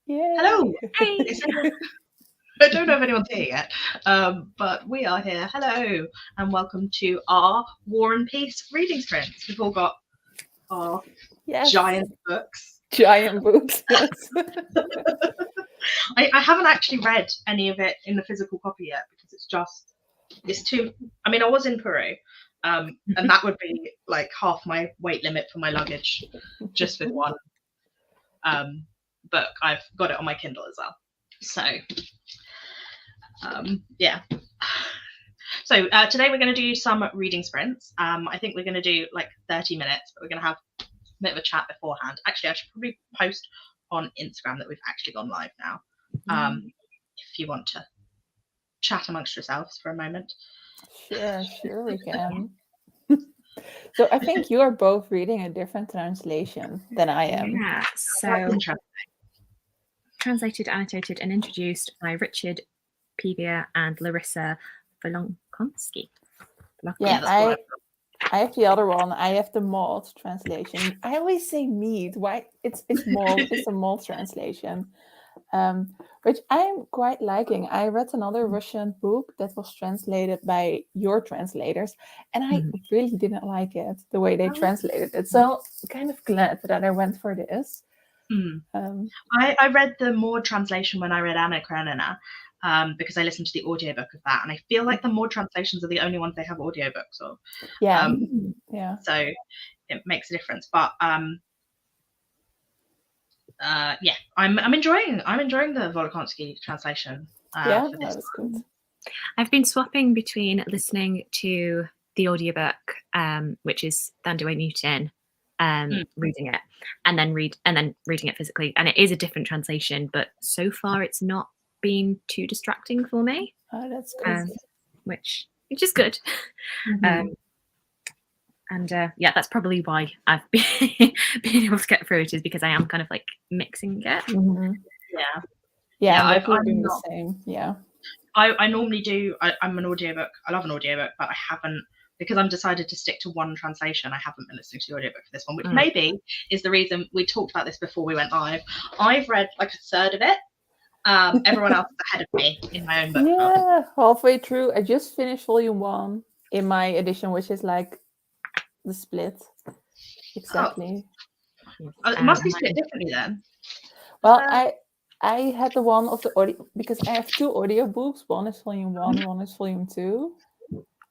Yeah. Hello. Hey. I don't know if anyone's here yet, but we are here. Hello, and welcome to our War and Peace reading sprints. We've all got our Yes. giant books. Giant books. Yes. I haven't actually read any of it in the physical copy yet because it's too. I mean, I was in Peru, and that would be like half my weight limit for my luggage just with one book. I've got it on my Kindle as well. So, yeah. So today we're going to do some reading sprints. I think we're going to do like 30 minutes, but we're going to have a bit of a chat beforehand. Actually, I should probably post on Instagram that we've actually gone live now. If you want to chat amongst yourselves for a moment. Sure we can. So I think you are both reading a different translation than I am. Yeah, so translated, annotated, and introduced by Richard Pevia and Larissa Volonkonski. Yeah, I have the other one. I have the Maud translation. I always say Mead. Why? It's Maud. It's a Maud translation, which I'm quite liking. I read another Russian book that was translated by your translators, and I really didn't like it, the way they translated it. So I'm kind of glad that I went for this. I read the Maud translation when I read Anna Karenina. Because I listened to the audiobook of that, and I feel like the Maud translations are the only ones they have audiobooks of. Yeah. So it makes a difference. But yeah, I'm enjoying the Volokonsky translation. Yeah, for this that was good. I've been swapping between listening to the audiobook, which is Thandaway Newton, reading it, and then reading it physically. And it is a different translation, but so far it's not been too distracting for me. Oh, that's good. Which is good. And yeah, that's probably why I've been able to get through it, is because I am kind of like mixing it. Yeah, I'm doing the same. Yeah, I normally do. I'm an audiobook. I love an audiobook, but I haven't, because I'm decided to stick to one translation. I haven't been listening to the audiobook for this one, which maybe is the reason. We talked about this before we went live. I've read like a third of it. Everyone else is ahead of me in my own book. Yeah, halfway through. I just finished volume 1 in my edition, which is like the split. Exactly. It must be split differently then. Well, I had the one of the audio, because I have 2 audiobooks. One is volume 1, one is volume 2.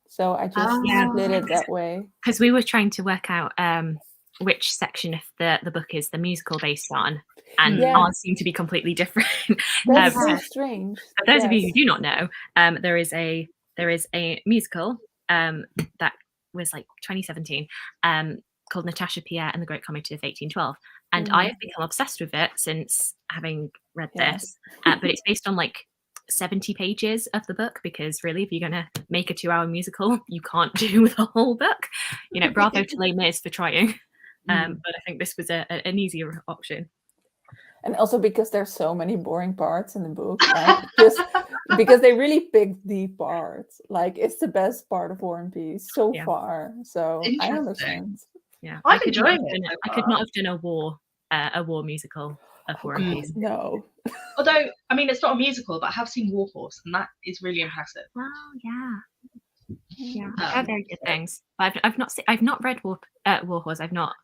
So I just split it that way. Because we were trying to work out which section of the book is the musical based on, and ours seem to be completely different. That's so strange. For those of you who do not know, there is a musical that was like 2017 called Natasha Pierre and the Great Comet of 1812, and I have become obsessed with it since having read this. But it's based on like 70 pages of the book, because really, if you're going to make a 2-hour musical, you can't do the whole book. You know, bravo to Les Mis for trying. But I think this was an easier option. And also because there's so many boring parts in the book, like just because they really picked the parts. Like, it's the best part of War and Peace so far. So I understand. Yeah, I'm enjoying it. I could not have done a war musical of War and Peace. No. Although, I mean, it's not a musical, but I have seen War Horse, and that is really impressive. Wow, yeah. They're very good things. But I've not read War Horse. I've not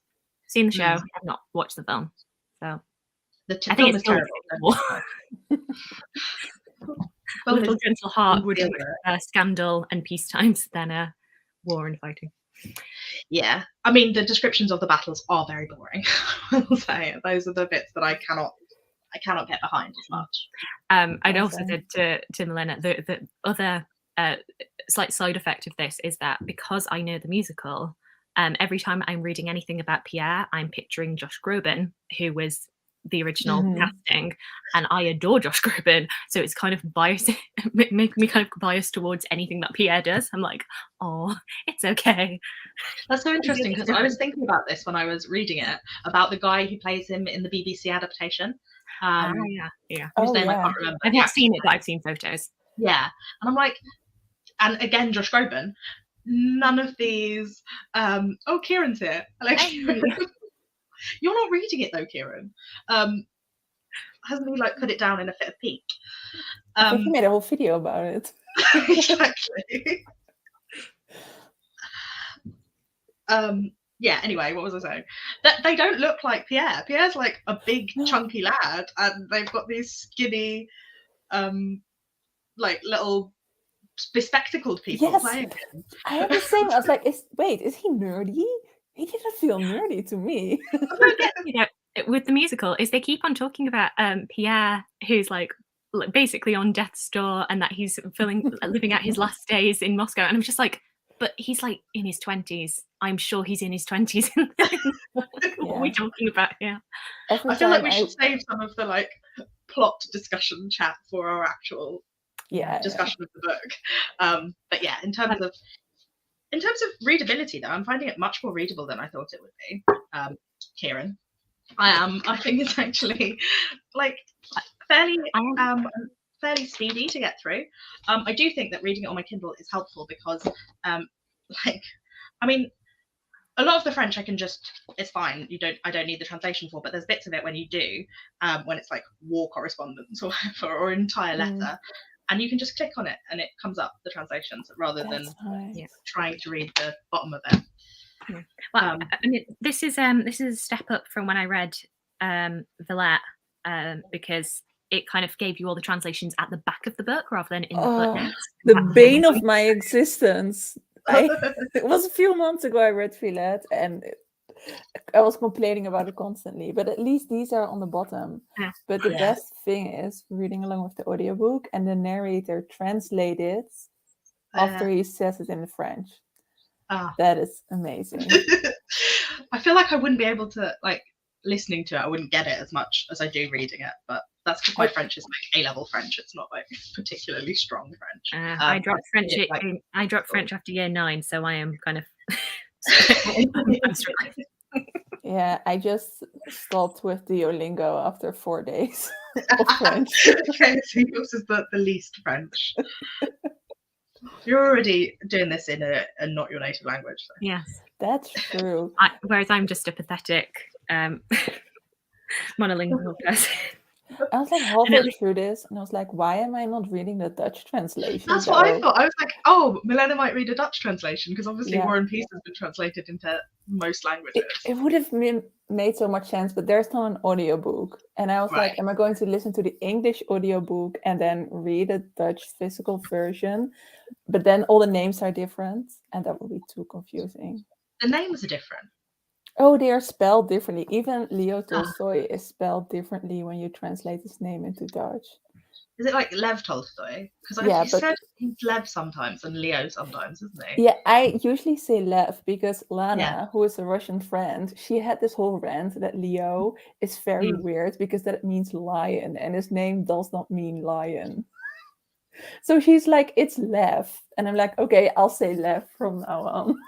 seen the show. I've not watched the film. So I think it's terrible. A Little Gentle Heart would be scandal and peace times than war and fighting. Yeah, I mean, the descriptions of the battles are very boring. I'll say those are the bits that I cannot get behind as much. I'd also said to Milena, the other slight side effect of this is that because I know the musical, every time I'm reading anything about Pierre, I'm picturing Josh Groban, who was the original casting, and I adore Josh Groban, so it's kind of biased, making me kind of biased towards anything that Pierre does. I'm like, oh, it's okay. That's so interesting, because I was thinking about this when I was reading it, about the guy who plays him in the BBC adaptation. Yeah. Whose name I can't remember. I've not seen it, but I've seen photos. Yeah, and I'm like, and again, Josh Groban, none of these. Oh, Kieran's here. Like, you're not reading it though, Kieran. Hasn't he like put it down in a fit of pique? I think he made a whole video about it. Exactly. Yeah, anyway, what was I saying? That they don't look like Pierre. Pierre's like a big chunky lad, and they've got these skinny like little bespectacled people playing him. I had the same. I was like, is he nerdy? He didn't feel nerdy to me. You know, with the musical is they keep on talking about Pierre, who's like basically on death's door, and that he's living out his last days in Moscow, and I'm just like, but he's like in his 20s. I'm sure he's in his 20s. What are we talking about here? I feel like we should save some of the like plot discussion chat for our actual discussion of the book. But yeah, in terms of readability, though, I'm finding it much more readable than I thought it would be. Kieran, I think it's actually like fairly speedy to get through. I do think that reading it on my Kindle is helpful because, I mean, a lot of the French I can it's fine. I don't need the translation for, but there's bits of it when you do, when it's like war correspondence or an entire letter, and you can just click on it and it comes up the translations rather than trying to read the bottom of it. Yeah. Well, I mean, this is a step up from when I read Byatt, because it kind of gave you all the translations at the back of the book rather than in the footnotes. The bane of my existence. It was a few months ago I read Byatt, and I was complaining about it constantly, but at least these are on the bottom. But the best thing is reading along with the audiobook, and the narrator translates it after he says it in the French. That is amazing. I feel like I wouldn't be able to, like, listening to it, I wouldn't get it as much as I do reading it, but that's because my French is like A-level French. It's not like particularly strong French. I dropped French. I dropped French after year 9, so I am kind of. Yeah, I just stopped with Duolingo after 4 days of French. Okay, so yours is the least French. You're already doing this in a not your native language. So. Yes, that's true. Whereas I'm just a pathetic monolingual person. I was like halfway through this, and I was like, "Why am I not reading the Dutch translation?" That's what I thought. I was like, "Oh, Milena might read a Dutch translation because obviously War and Peace has been translated into most languages." It would have made so much sense, but there's not an audiobook, and I was like, "Am I going to listen to the English audiobook and then read a Dutch physical version?" But then all the names are different, and that would be too confusing. The names are different. Oh, they are spelled differently. Even Leo Tolstoy is spelled differently when you translate his name into Dutch. Is it like Lev Tolstoy? Because he said he's Lev sometimes and Leo sometimes, isn't he? Yeah, I usually say Lev because Lana, who is a Russian friend, she had this whole rant that Leo is very weird because that means lion, and his name does not mean lion. So she's like, it's Lev. And I'm like, okay, I'll say Lev from now on.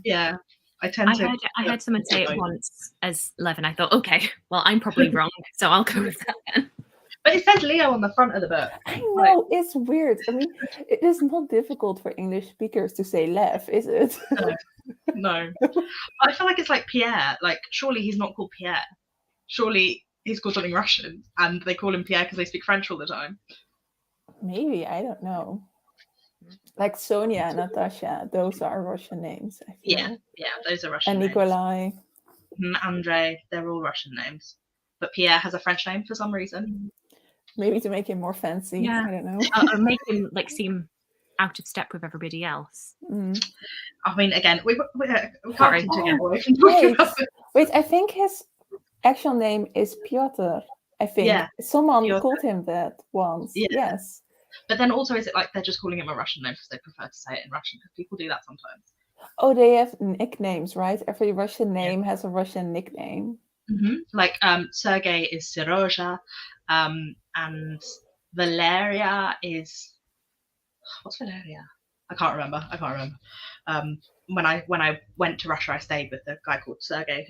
Yeah. I heard someone say it once as Lev, and I thought, okay, well, I'm probably wrong, so I'll go with that then. But it says Leo on the front of the book. I know, it's weird. I mean, it is not difficult for English speakers to say Lev, is it? No. I feel like it's like Pierre. Like, surely he's not called Pierre. Surely he's called something Russian, and they call him Pierre because they speak French all the time. Maybe, I don't know. Like Sonia and Natasha, those are Russian names. I feel. Yeah, those are Russian names. And Nikolai. Andrei, they're all Russian names. But Pierre has a French name for some reason. Maybe to make him more fancy. Yeah. I don't know. Or make him like seem out of step with everybody else. I mean, again, we sorry. Wait, I think his actual name is Piotr. I think someone called him that once. Yes. But then also, is it like they're just calling him a Russian name because they prefer to say it in Russian? Because people do that sometimes. Oh, they have nicknames, right? Every Russian name has a Russian nickname. Like Sergei is Seroja, and Valeria is what's Valeria? I can't remember. When I went to Russia, I stayed with a guy called Sergei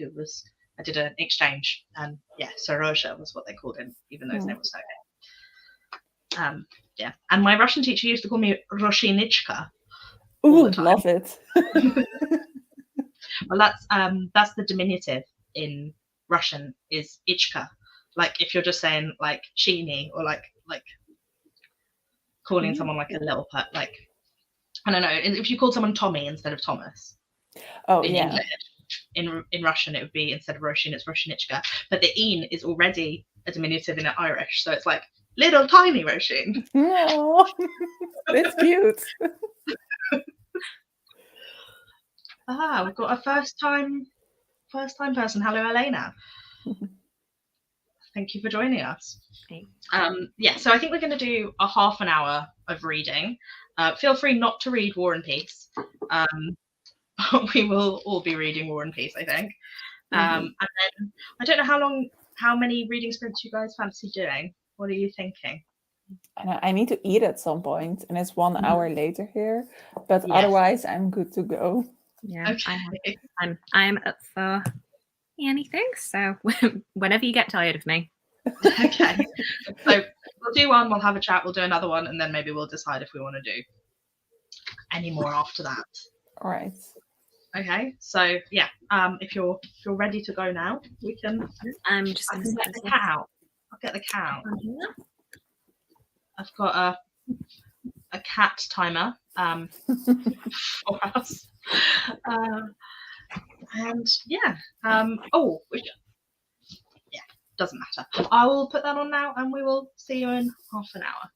I did an exchange, and Seroja was what they called him, even though his name was Sergei. And my Russian teacher used to call me Roshinichka. Ooh, love it. Well, that's the diminutive in Russian is Ichka, Like if you're just saying like sheeny or like calling someone like a little pet, like I don't know, if you called someone Tommy instead of Thomas in English, in Russian it would be, instead of Roshin, it's Roshinichka. But the een is already a diminutive in Irish, so it's like little tiny Roshin. No, that's cute. We've got a first time person. Hello, Elena. Thank you for joining us. So I think we're going to do a half an hour of reading. Feel free not to read War and Peace. We will all be reading War and Peace, I think. And then I don't know how many reading sprints you guys fancy doing. What are you thinking? I need to eat at some point, and it's 1 hour later here, but otherwise I'm good to go. Yeah, okay. I'm up for anything, so whenever you get tired of me. Okay, so we'll do one, we'll have a chat, we'll do another one, and then maybe we'll decide if we want to do any more after that. All right. Okay, so yeah, if you're ready to go now, we can. I'm just going to get the cat out. I'll get the cat out. I've got a cat timer for us, and yeah. Doesn't matter. I will put that on now, and we will see you in half an hour.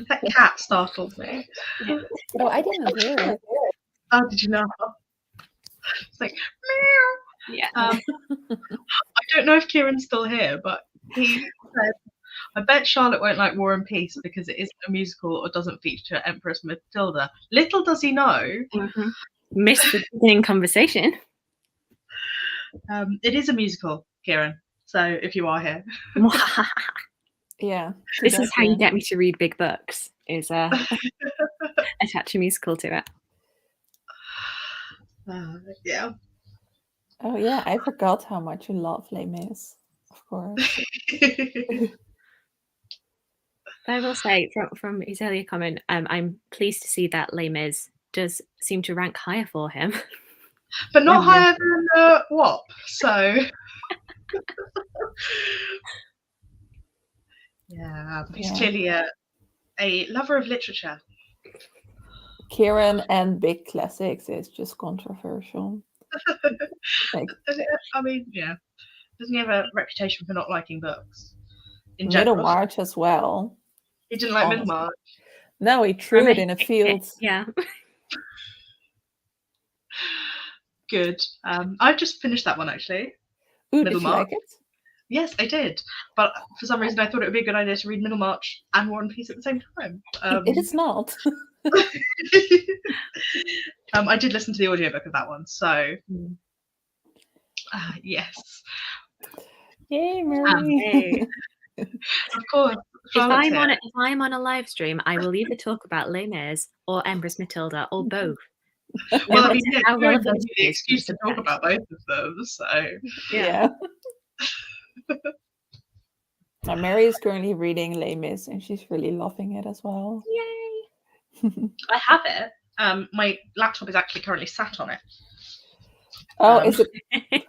That cat startled me. No, I didn't hear it. Oh, did you know? It's like meow. Yeah. I don't know if Kieran's still here, but he said, I bet Charlotte won't like War and Peace because it isn't a musical or doesn't feature Empress Matilda. Little does he know. Missed the beginning conversation. It is a musical, Kieran. So if you are here. Yeah. This is how you get me to read big books, is attach a musical to it. Yeah. Oh yeah, I forgot how much you love Les Mis, of course. I will say from his earlier comment, I'm pleased to see that Les Mis does seem to rank higher for him. But not higher than WAP, so... Yeah, he's clearly a lover of literature. Kieran and big classics is just controversial. Like, I mean, yeah. Doesn't he have a reputation for not liking books? In general. Middlemarch as well. He didn't like Middlemarch. No, he threw it in a field. Yeah. Good. I've just finished that one actually. Ooh, did you like it? Yes, I did. But for some reason, I thought it would be a good idea to read Middlemarch and War and Peace at the same time. It is not. I did listen to the audiobook of that one, so yes. Yay, Mary. Of course. If I'm on a live stream, I will either talk about Les Mis or Empress Matilda or both. Well, I mean, yeah, there's the excuse to talk about both of them, so yeah. Now, Mary is currently reading Les Mis, and she's really loving it as well. Yay! I have it. My laptop is actually currently sat on it. Oh, is it?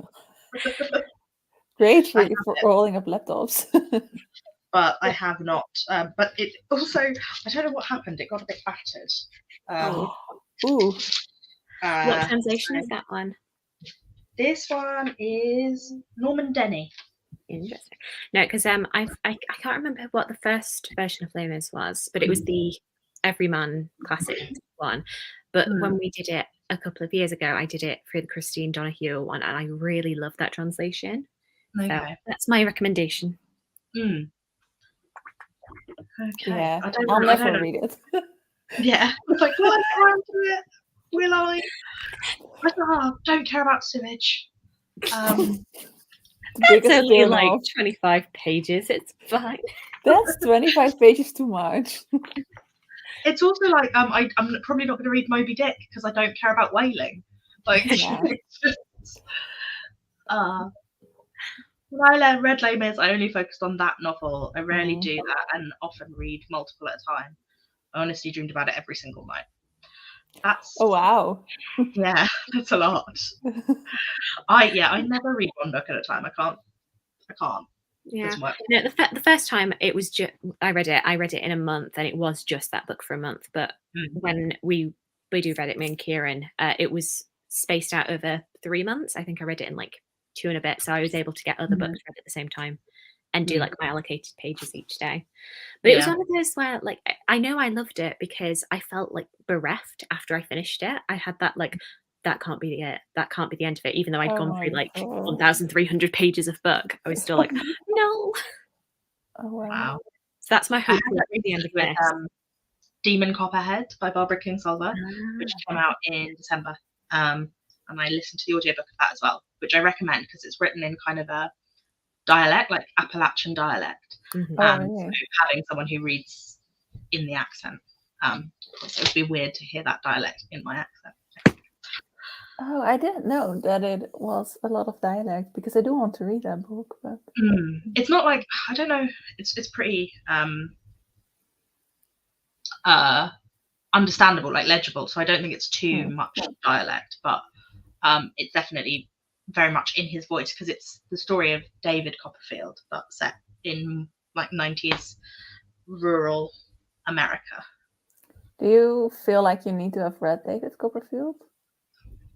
Great for rolling up laptops. But I have not. But it also, I don't know what happened. It got a bit battered. Ooh. What translation is that one? This one is Norman Denny. Interesting. No, because I can't remember what the first version of Les Mis was, but it was the Everyman classic one. But when we did it a couple of years ago, I did it for the Christine Donahue one, and I really loved that translation. Okay. So that's my recommendation. Okay. Yeah, I'll never read it. Yeah. It's like, will I get around to it? Will I? Don't care about sewage. It's only like 25 pages. It's fine. That's 25 pages too much. It's also like I'm probably not going to read Moby Dick because I don't care about whaling. Like, it's just, when I read Les Mis, I only focused on that novel. I rarely do that, and often read multiple at a time. I honestly dreamed about it every single night. That's wow. Yeah, that's a lot. I never read one book at a time. I can't. Yeah. No, the first time it was just I read it in a month, and it was just that book for a month. But when we do read it, me and Kieran, it was spaced out over 3 months. I think I read it in like 2 and a bit, so I was able to get other books read at the same time and do like my allocated pages each day. But it was one of those where like I know I loved it because I felt like bereft after I finished it. I had that like that can't be it. That can't be the end of it. Even though I'd gone through like 1,300 pages of book, I was still like, no. Oh wow. So that's my hope for the end of this. Demon Copperhead by Barbara Kingsolver, which came out in December. And I listened to the audiobook of that as well, which I recommend because it's written in kind of a dialect, like Appalachian dialect. So having someone who reads in the accent, so it would be weird to hear that dialect in my accent. Oh, I didn't know that it was a lot of dialect because I do want to read that book, but it's not like I don't know. It's pretty understandable, like legible. So I don't think it's too much dialect, but it's definitely very much in his voice because it's the story of David Copperfield, but set in like 90s rural America. Do you feel like you need to have read David Copperfield?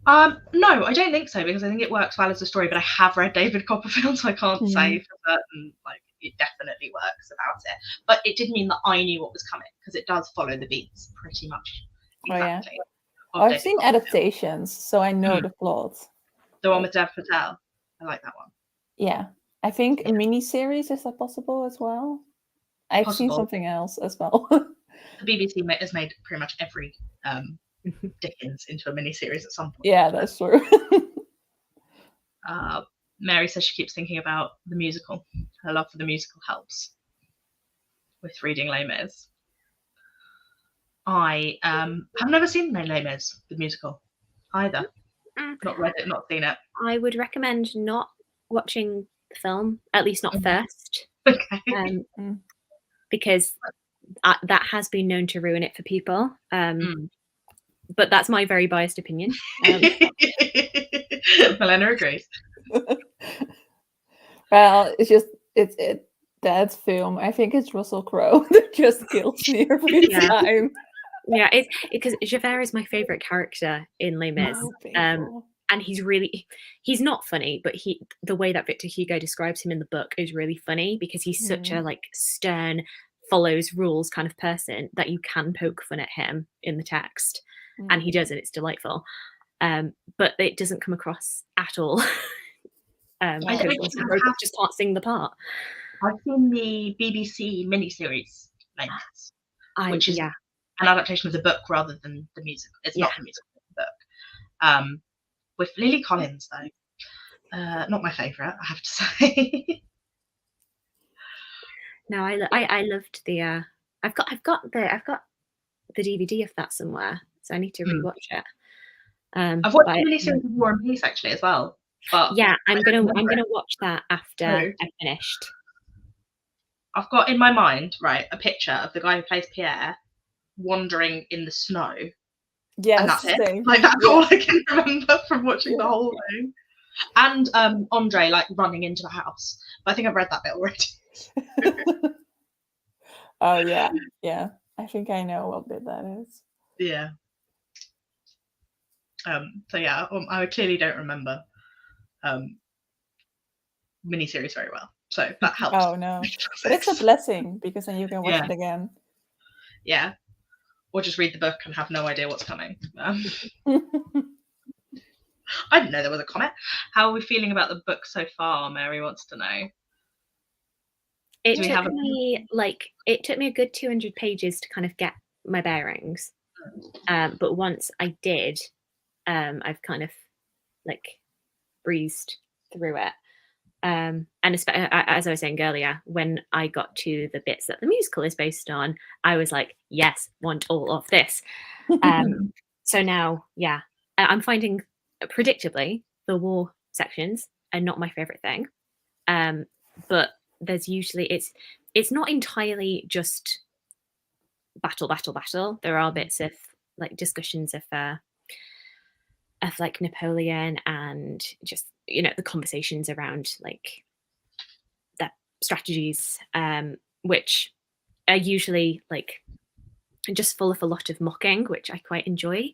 No, I don't think so because I think it works well as a story, but I have read David Copperfield, so I can't say for certain like it definitely works about it. But it did mean that I knew what was coming because it does follow the beats pretty much Oh, yeah. exactly. I've seen adaptations, so I know the plot. The one with Dev Patel. I like that one. Yeah. I think a mini-series, is that possible as well? I've seen something else as well. The BBC has made pretty much every Dickens into a mini-series at some point. Yeah, that's true. Mary says she keeps thinking about the musical. Her love for the musical helps with reading Les Mis. I have never seen Les Mis, the musical, either. Not read it, not seen it. I would recommend not watching the film, at least not first. Okay. Because that has been known to ruin it for people. But that's my very biased opinion. Milena agrees. Well, it's that film. I think it's Russell Crowe that just kills me every time. Yeah, it's because Javert is my favorite character in Les Mis. And he's not funny, but the way that Victor Hugo describes him in the book is really funny, because he's such a like stern, follows rules kind of person that you can poke fun at him in the text, and he does, and it's delightful. But it doesn't come across at all. Because just can't sing the part. I've seen the BBC miniseries, Les Mis, which is an adaptation of the book rather than the music. It's not the musical, it's the book. With Lily Collins, though, not my favourite, I have to say. No, I loved the. I've got the DVD of that somewhere, so I need to rewatch it. I've watched the miniseries of War and Peace actually as well. But yeah, I'm gonna watch that after I've finished. I've got in my mind a picture of the guy who plays Pierre wandering in the snow. Yes, and that's it. Like that's all I can remember from watching the whole thing. And Andre like running into the house. But I think I've read that bit already. Oh yeah. I think I know what bit that is. Yeah. So yeah, I clearly don't remember miniseries very well. So that helps. Oh no. But it's a blessing, because then you can watch it again. Yeah. Or just read the book and have no idea what's coming. I didn't know there was a comment. How are we feeling about the book so far? Mary wants to know. It took me a good 200 pages to kind of get my bearings. But once I did, I've kind of like breezed through it. And as I was saying earlier, when I got to the bits that the musical is based on, I was like, yes, want all of this. So now, I'm finding, predictably, the war sections are not my favorite thing. But there's usually, it's not entirely just battle. There are bits of like discussions of like Napoleon, and just the conversations around like the strategies, which are usually like just full of a lot of mocking, which I quite enjoy.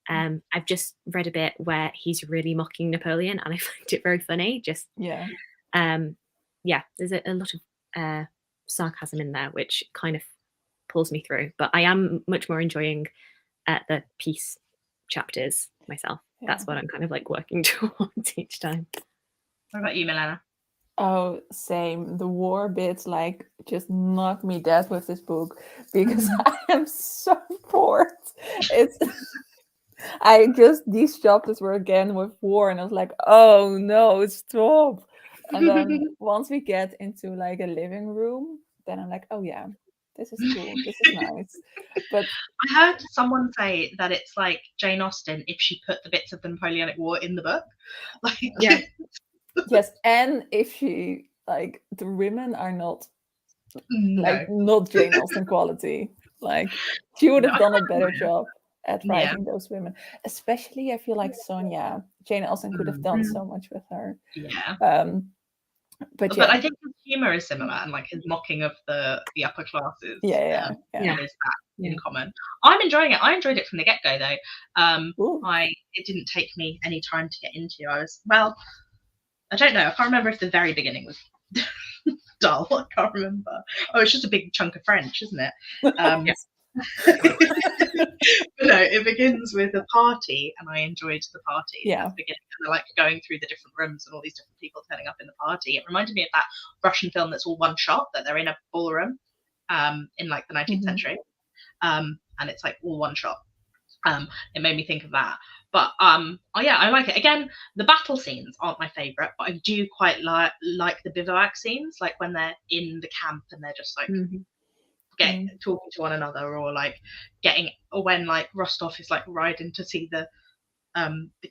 I've just read a bit where he's really mocking Napoleon, and I find it very funny. There's a lot of sarcasm in there, which kind of pulls me through. But I am much more enjoying the peace chapters myself. That's what I'm kind of like working towards each time. What about you, Milena? Oh, same. The war bits like just knock me dead with this book, because I am so bored. These chapters were again with war, and I was like, oh no, stop. And then once we get into like a living room, then I'm like, oh yeah, this is cool. This is nice. But I heard someone say that it's like Jane Austen if she put the bits of the Napoleonic War in the book. Like, yes, and if she like the women are not not Jane Austen quality. Like she would have done a better job at writing those women. Especially, I feel like Sonia, Jane Austen could have done so much with her. Yeah. But yeah. I think his humor is similar, and like his mocking of the upper classes. Yeah. Is that in common. I'm enjoying it. I enjoyed it from the get go, though. It didn't take me any time to get into. I don't know. I can't remember if the very beginning was dull. I can't remember. Oh, it's just a big chunk of French, isn't it? But no, it begins with a party, and I enjoyed the party Yeah. at the beginning. And they're like going through the different rooms and all these different people turning up in the party. It reminded me of that Russian film that's all one shot, that they're in a ballroom in like the 19th century. And it's like all one shot. It made me think of that. But oh yeah, I like it. Again, the battle scenes aren't my favourite, but I do quite like the bivouac scenes, like when they're in the camp and they're just like talking to one another, or like or when like Rostov is like riding to see the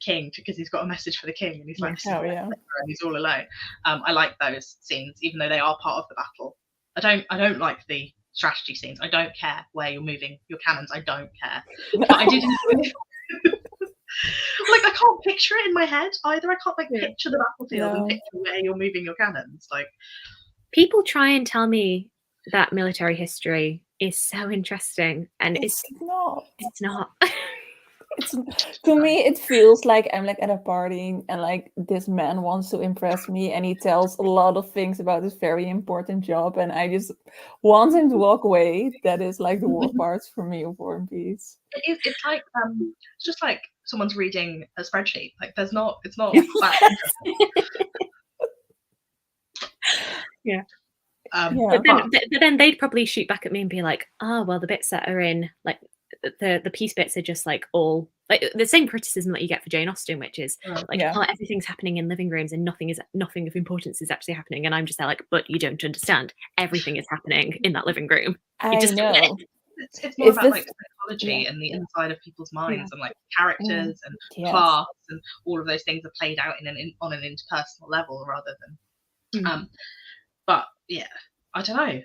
king because he's got a message for the king, and he's like, and he's all alone. I like those scenes, even though they are part of the battle. I don't like the strategy scenes. I don't care where you're moving your cannons. I don't care. But I did enjoy it. Like, I can't picture it in my head either. I can't like picture the battlefield and picture where you're moving your cannons. Like, people try and tell me that military history is so interesting, and it's not. It's not. To me, it feels like I'm like at a party, and like this man wants to impress me, and he tells a lot of things about this very important job, and I just want him to walk away. That is like the war parts for me of War and Peace. It's like it's just like someone's reading a spreadsheet. Like, it's not that yeah. But then they'd probably shoot back at me and be like, "Oh, well, the bits that are in like the peace bits are just like all like the same criticism that you get for Jane Austen, which is like, oh, everything's happening in living rooms and nothing of importance is actually happening." And I'm just there like, but you don't understand. Everything is happening in that living room. You just know. It's more about like psychology and the inside of people's minds and like characters and class, and all of those things are played out on an interpersonal level rather than but yeah, I don't know.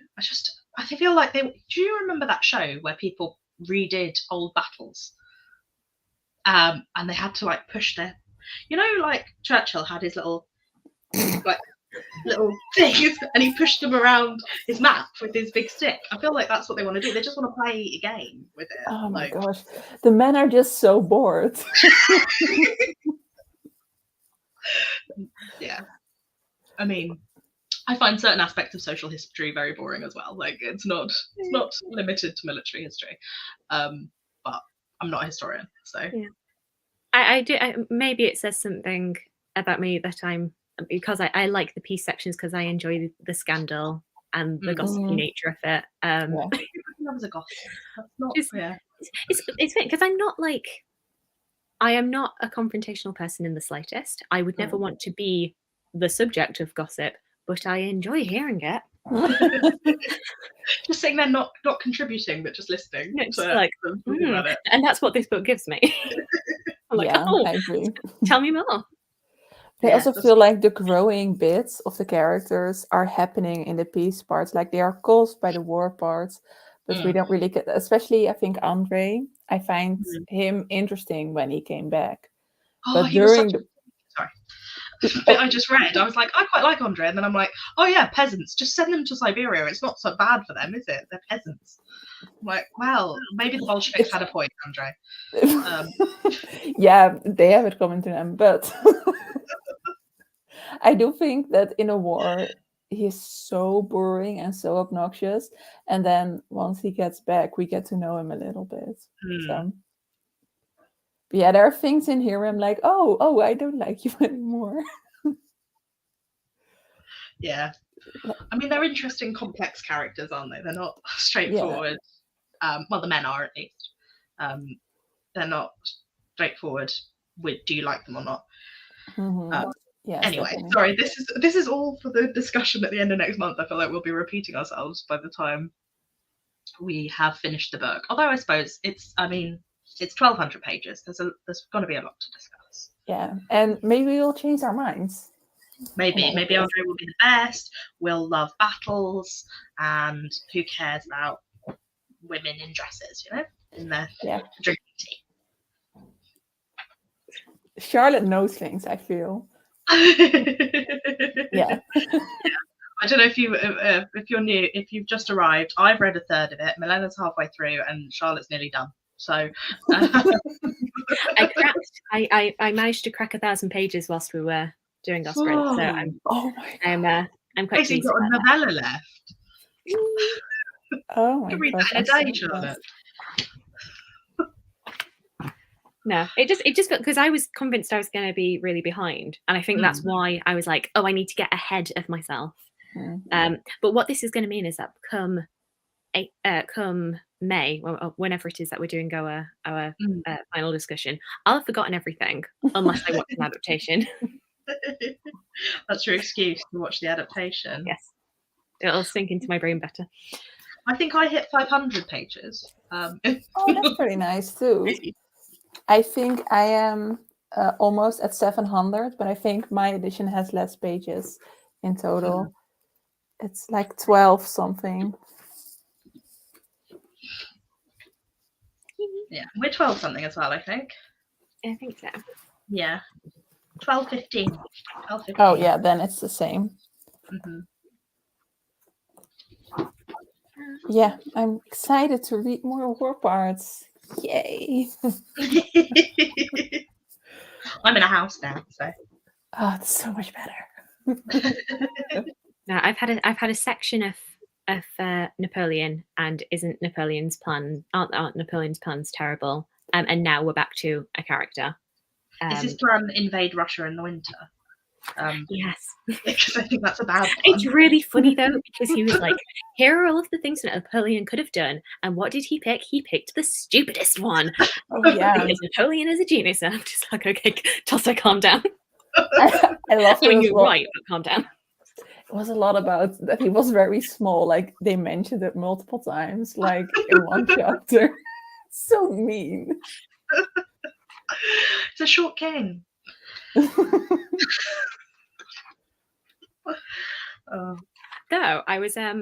I feel like do you remember that show where people redid old battles? And they had to like push their, like Churchill had his little things, and he pushed them around his map with his big stick. I feel like that's what they want to do. They just want to play a game with it. Oh my gosh, the men are just so bored. Yeah, I mean, I find certain aspects of social history very boring as well. Like, it's not limited to military history, but I'm not a historian, so I do. Maybe it says something about me that because I like the peace sections because I enjoy the scandal and the gossipy nature of it. That was a gossip. That's not, it's because I'm not like, I am not a confrontational person in the slightest. I would never want to be the subject of gossip, but I enjoy hearing it. Just sitting there, not contributing, but just listening. It's like, about it. And that's what this book gives me. I'm like, I agree. Tell me more. I also feel like the growing bits of the characters are happening in the peace parts. Like, they are caused by the war parts, but we don't really get, especially I think Andre, I find him interesting when he came back. But during sorry. Bit I just read, I was like, I quite like Andre, and then I'm like, oh yeah, peasants, just send them to Siberia. It's not so bad for them, is it? They're peasants. I'm like, well, maybe the Bolsheviks had a point, Andre. Yeah, they have it coming to them, but I do think that in a war, he's so boring and so obnoxious, and then once he gets back, we get to know him a little bit. So. Yeah, there are things in here where I'm like, oh, I don't like you anymore. Yeah. I mean, they're interesting, complex characters, aren't they? They're not straightforward. Well, the men are, at least. They're not straightforward with do you like them or not. Anyway, definitely. Sorry, this is all for the discussion at the end of next month. I feel like we'll be repeating ourselves by the time we have finished the book. Although I suppose it's 1,200 pages. There's going to be a lot to discuss. Yeah, and maybe we'll change our minds. Maybe Andre will be the best. We'll love battles, and who cares about women in dresses? In their drinking tea. Charlotte knows things, I feel. Yeah. I don't know if you're new, if you've just arrived. I've read a third of it. Milena's halfway through, and Charlotte's nearly done. So I managed to crack 1,000 pages whilst we were doing our sprint. So I'm quite pleased. You've got a novella left. Oh my you read gosh, that in a day, Charlotte. No, it just because I was convinced I was going to be really behind, and I think that's why I was like, oh, I need to get ahead of myself. But what this is going to mean is that come May, or whenever it is that we're doing our final discussion, I'll have forgotten everything unless I watch an adaptation. That's your excuse to watch the adaptation. Yes, it'll sink into my brain better. I think I hit 500 pages. Oh, that's pretty nice too. I think I am almost at 700, but I think my edition has less pages in total. It's like 12 something. Yeah, we're 12 something as well, I think. I think so. Yeah. 12, 15. 12, 15. Oh, yeah, then it's the same. Yeah, I'm excited to read more war parts. Yay. I'm in a house now, so. Oh, it's so much better. Now I've had a section of Napoleon, and aren't Napoleon's plans terrible? And now we're back to a character. This is to invade Russia in the winter. Yes, because I think that's a bad one. It's really funny though, because he was like, here are all of the things that Napoleon could have done, and what did he pick? He picked the stupidest one. Oh, yeah. Because Napoleon is a genius. And I'm just like, okay, Tolstoy, calm down. I love it. I mean, you're right, but calm down. It was a lot about that he was very small. Like, they mentioned it multiple times, like in one chapter. So mean. It's a short king. Though I was at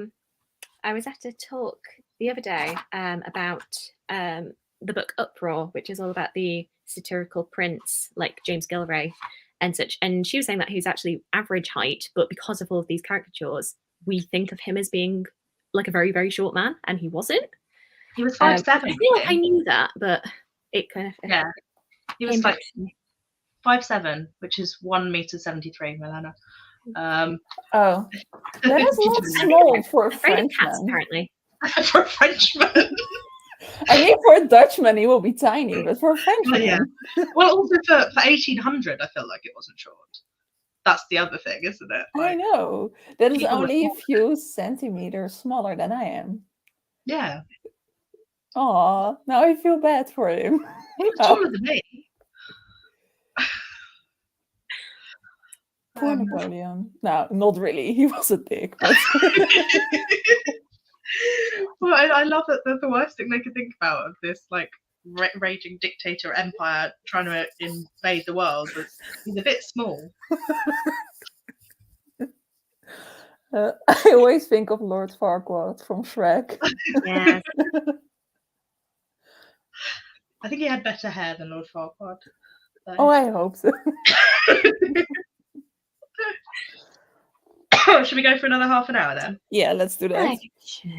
a talk the other day about the book Uproar, which is all about the satirical prince like James Gilray and such. And she was saying that he's actually average height, but because of all of these caricatures, we think of him as being like a very, very short man, and he wasn't. He was 5'7". I feel like I knew that, but it kind of he was like 5'7", which is 1.73 m, Milena. Oh, that is not small for a Frenchman. Apparently. For a Frenchman. I mean, for a Dutchman, he will be tiny, but for a Frenchman. Yeah. Well, also for 1800, I feel like it wasn't short. That's the other thing, isn't it? Like, I know. That is only a few centimeters smaller than I am. Yeah. Aw, now I feel bad for him. He was taller than me. Poor Napoleon. No, not really. He was a dick. But... Well, I love that the worst thing they could think about of this like raging dictator empire trying to invade the world was he's a bit small. I always think of Lord Farquaad from Shrek. Yes. I think he had better hair than Lord Farquaad. So. Oh, I hope so. Should we go for another half an hour then? Yeah, let's do that. I think we should.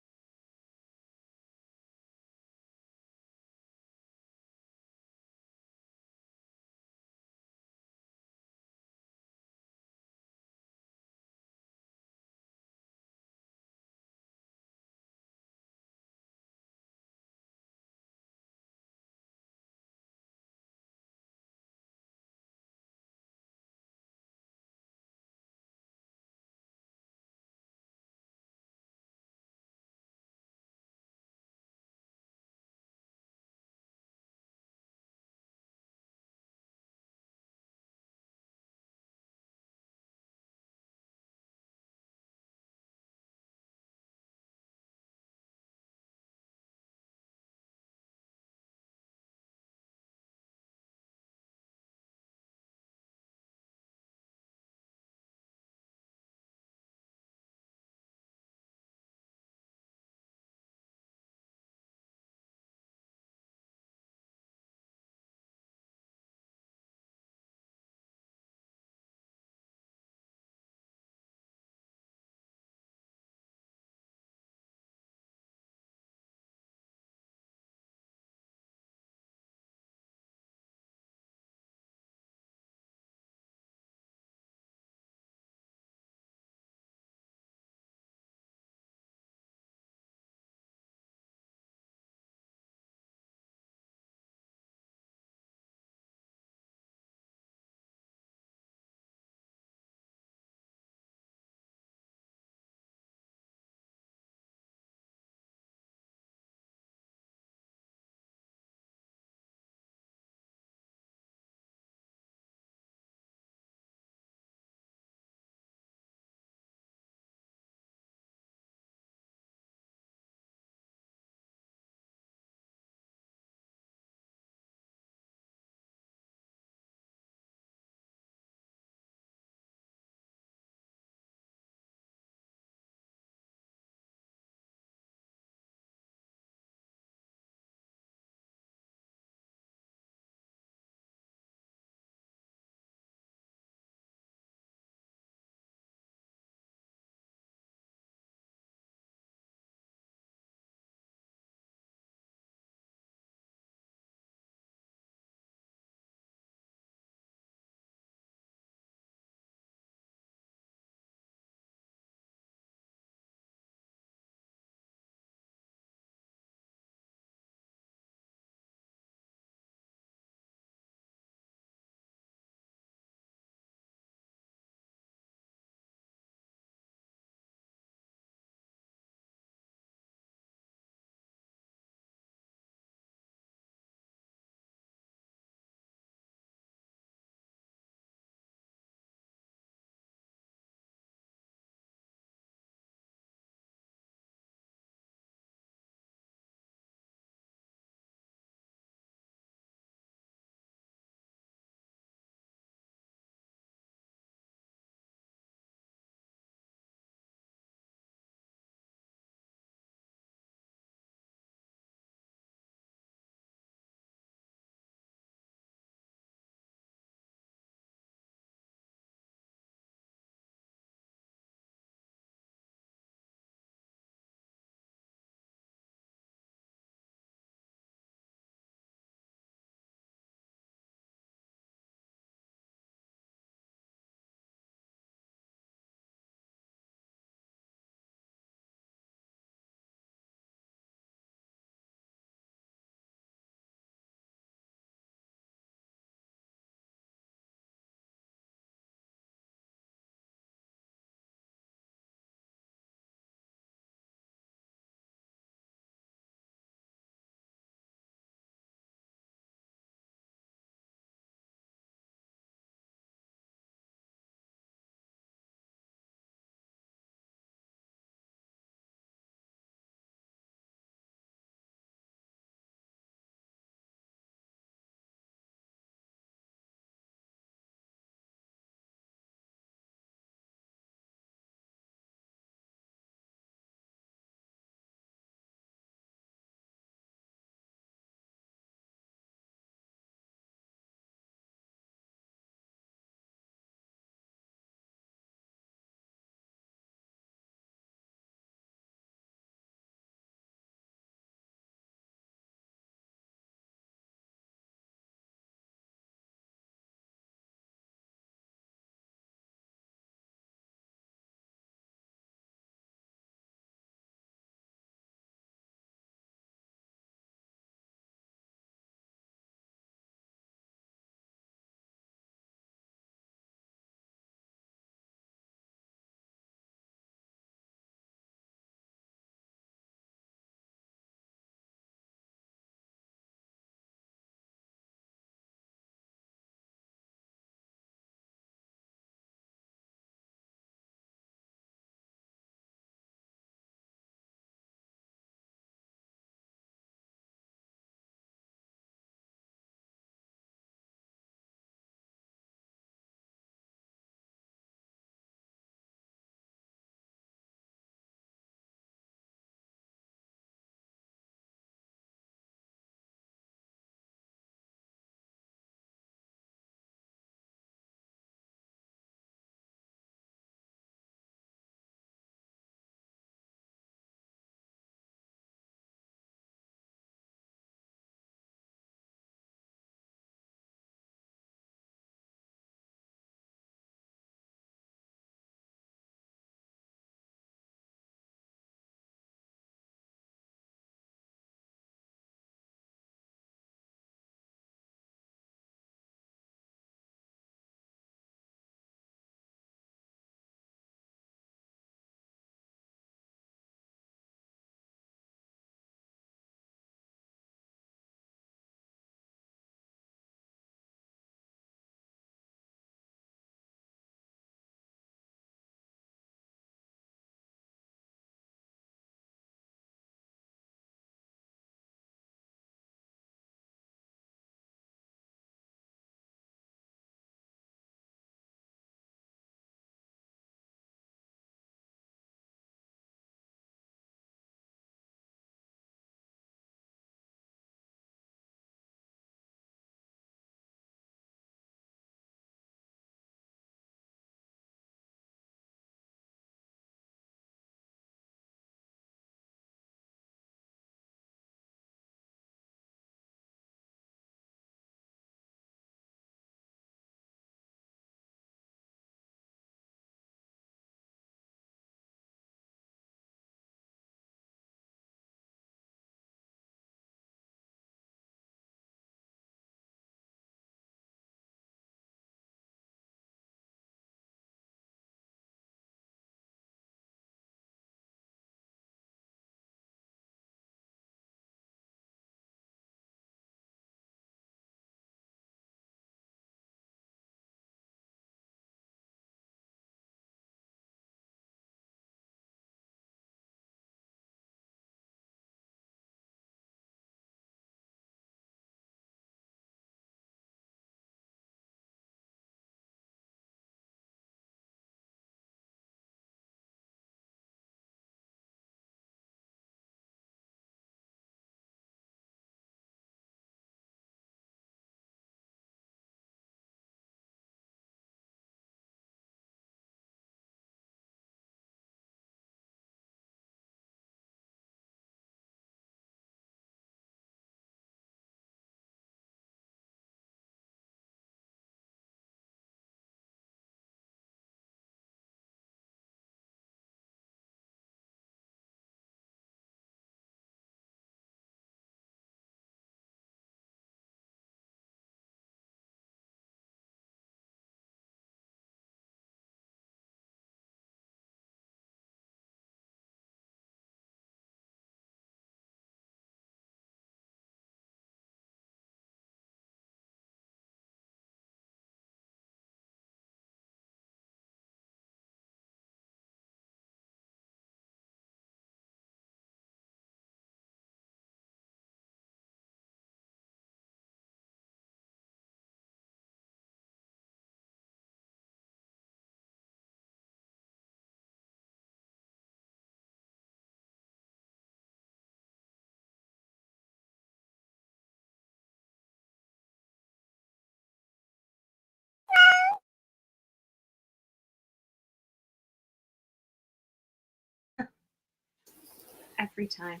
every time.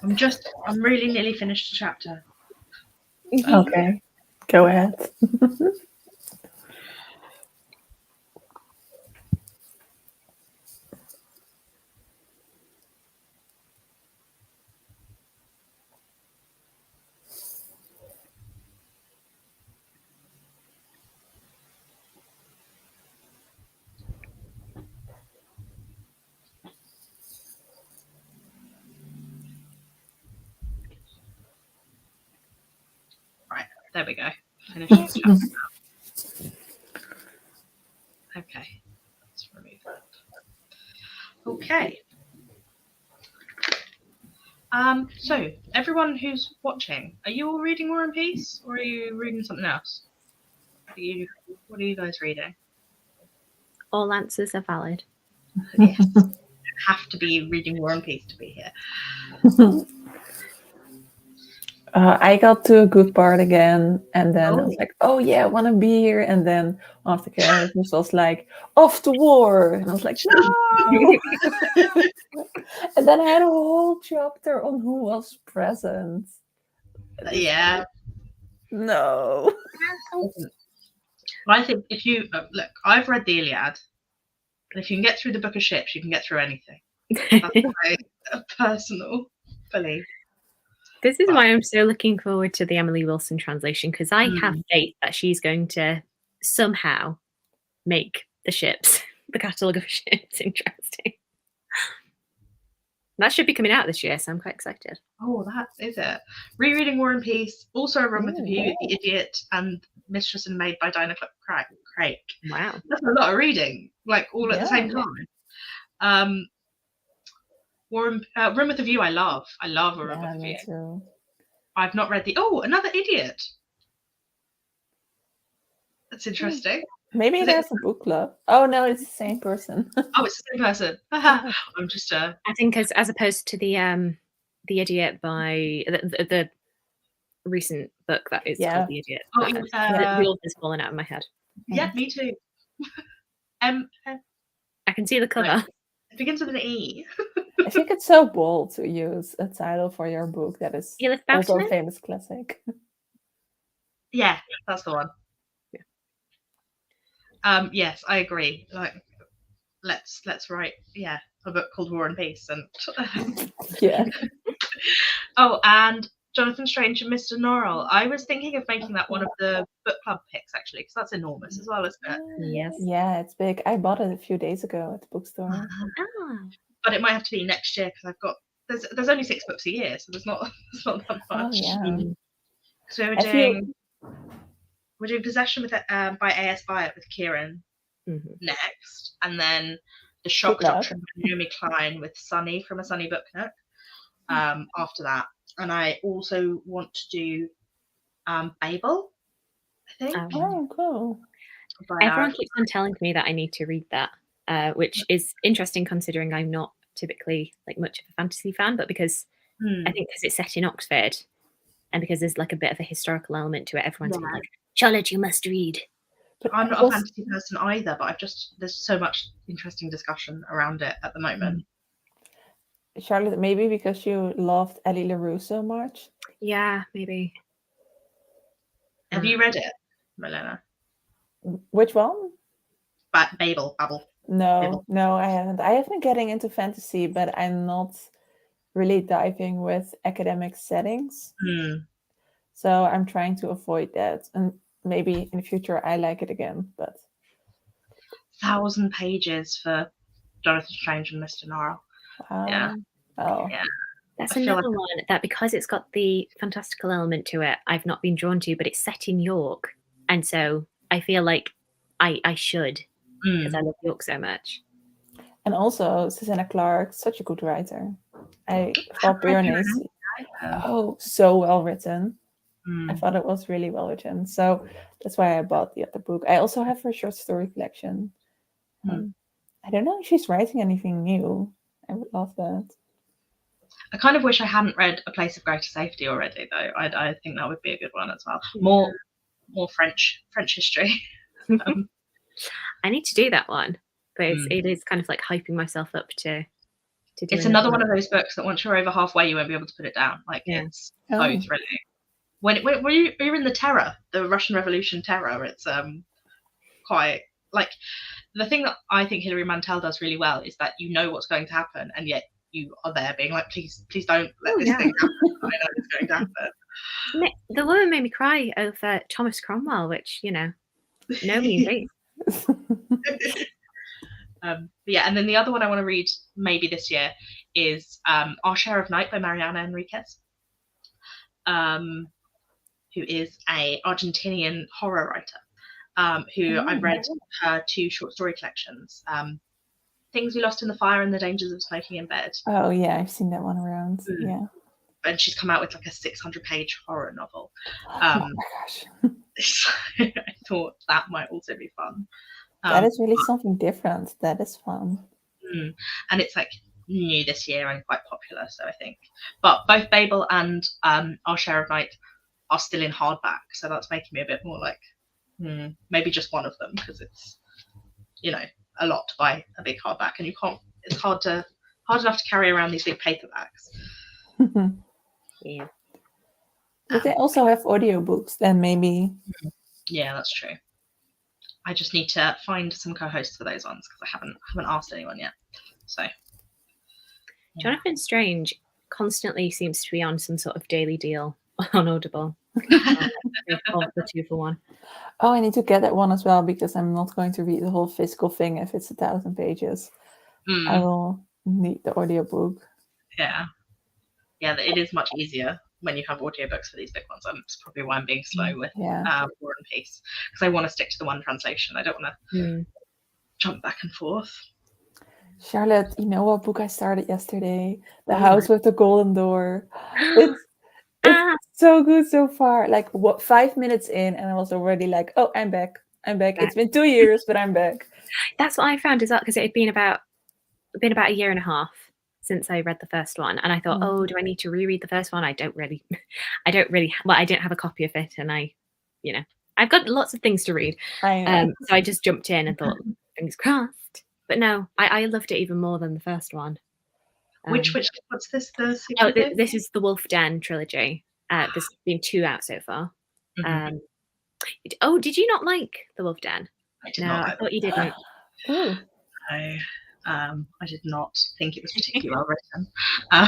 I'm really nearly finished the chapter. Okay, go ahead. Right, there we go. Finished the chapter now. Okay, let's remove that. Okay. So everyone who's watching, are you all reading War and Peace, or are you reading something else? What are you guys reading? All answers are valid. Yes, you have to be reading War and Peace to be here. I got to a good part again, and then I was like, "Oh yeah, I want to be here." And then one of the characters was like, "Off to war," and I was like, "No!" And then I had a whole chapter on who was present. Yeah. No. I think if you look, I've read the Iliad, and if you can get through the Book of Ships, you can get through anything. That's my personal belief. This is why I'm so looking forward to the Emily Wilson translation, because I have faith that she's going to somehow make the ships, the catalogue of ships, interesting. That should be coming out this year, so I'm quite excited. Oh, that is it. Rereading War and Peace, also A Room with a View, The Idiot, and Mistress and Maid by Dinah Craig. Wow. That's a lot of reading, like all at the same time. Room with a View, I love. I love A Room with a View. Too. I've not read Another Idiot. That's interesting. Maybe there's a book club. Oh no, it's the same person. Oh, it's the same person. I'm just I think as opposed to the Idiot by the recent book that is called The Idiot. Oh, the author's fallen out of my head. Yeah, me too. I can see the cover. Right. It begins with an E. I think it's so bold to use a title for your book that is also a famous classic. Yeah, that's the one. Yeah. Yes, I agree. Like, let's write a book called War and Peace, and yeah. Oh, and Jonathan Strange and Mr. Norrell. I was thinking of making that one of the book club picks, actually, because that's enormous as well, isn't it? Yes. Yeah, it's big. I bought it a few days ago at the bookstore. But it might have to be next year, because I've got there's only 6 books a year, so there's not that much. Oh, yeah. So we're doing Possession with by A.S. Byatt with Kieran next, and then The Shock Doctrine by Naomi Klein with Sunny from A Sunny Book Nook after that. And I also want to do Babel, I think. Oh, cool. Everyone keeps on telling me that I need to read that, which is interesting considering I'm not typically like much of a fantasy fan, but because I think because it's set in Oxford and because there's like a bit of a historical element to it, everyone's been like, Charlotte, you must read. But I'm not a fantasy person either, but there's so much interesting discussion around it at the moment. Charlotte, maybe because you loved Ellie LaRue so much? Yeah, maybe. Have you read it, Milena? Which one? Babel. No, I haven't. I have been getting into fantasy, but I'm not really diving with academic settings. So I'm trying to avoid that. And maybe in the future I like it again, but 1,000 pages for Jonathan Strange and Mr. Norrell. Yeah. Oh. Yeah. That's another one that because it's got the fantastical element to it, I've not been drawn to, but it's set in York. And so I feel like I should, because I love York so much. And also Susanna Clark, such a good writer. I thought Berenice, so well written. I thought it was really well written. So that's why I bought the other book. I also have her short story collection. I don't know if she's writing anything new. I would love that. I kind of wish I hadn't read A Place of Greater Safety already, though. I think that would be a good one as well. More French history. I need to do that one. but it is kind of like hyping myself up to do. It's another one of those books that once you're over halfway, you won't be able to put it down. Like it's so thrilling. When you're in the terror, the Russian Revolution terror, it's quite like the thing that I think Hilary Mantel does really well is that you know what's going to happen, and yet you are there being like, please don't let this thing happen. I know it's going to happen. The woman made me cry over Thomas Cromwell, which no mean feat. But yeah, and then the other one I want to read maybe this year is Our Share of Night by Mariana Enriquez, who is a Argentinian horror writer, who I've read her 2 short story collections, Things We Lost in the Fire and The Dangers of Smoking in Bed. Oh yeah, I've seen that one around. Yeah. And she's come out with like a 600-page horror novel. Oh my gosh. I thought that might also be fun. That is really something different. That is fun. And it's like new this year and quite popular, so I think. But both Babel and Our Share of Night are still in hardback, so that's making me a bit more like maybe just one of them, because it's a lot to buy a big hardback, and you can't. It's hard enough to carry around these big paperbacks. Yeah. But they also have audiobooks, then maybe. Yeah, that's true. I just need to find some co-hosts for those ones because I haven't asked anyone yet. So Jonathan Strange constantly seems to be on some sort of daily deal on Audible. The 2-for-1. Oh, I need to get that one as well, because I'm not going to read the whole physical thing if it's 1,000 pages. I will need the audiobook. Yeah, it is much easier when you have audiobooks for these big ones. That's probably why I'm being slow with War and Peace, because I want to stick to the one translation. I don't want to jump back and forth. Charlotte, you know what book I started yesterday? The House with the Golden Door. It's so good so far. Like 5 minutes in, and I was already like, "Oh, I'm back. It's been 2 years, but I'm back." That's what I found as well, because it had been about a year and a half since I read the first one, and I thought, oh, do I need to reread the first one? I don't really. Well, I didn't have a copy of it, and I've got lots of things to read. So I just jumped in and thought, fingers crossed. But no, I loved it even more than the first one. What's this? This is the Wolf Den trilogy. There's been 2 out so far. Did you not like the Wolf Den? I did not. I thought you didn't. I did not think it was particularly well written.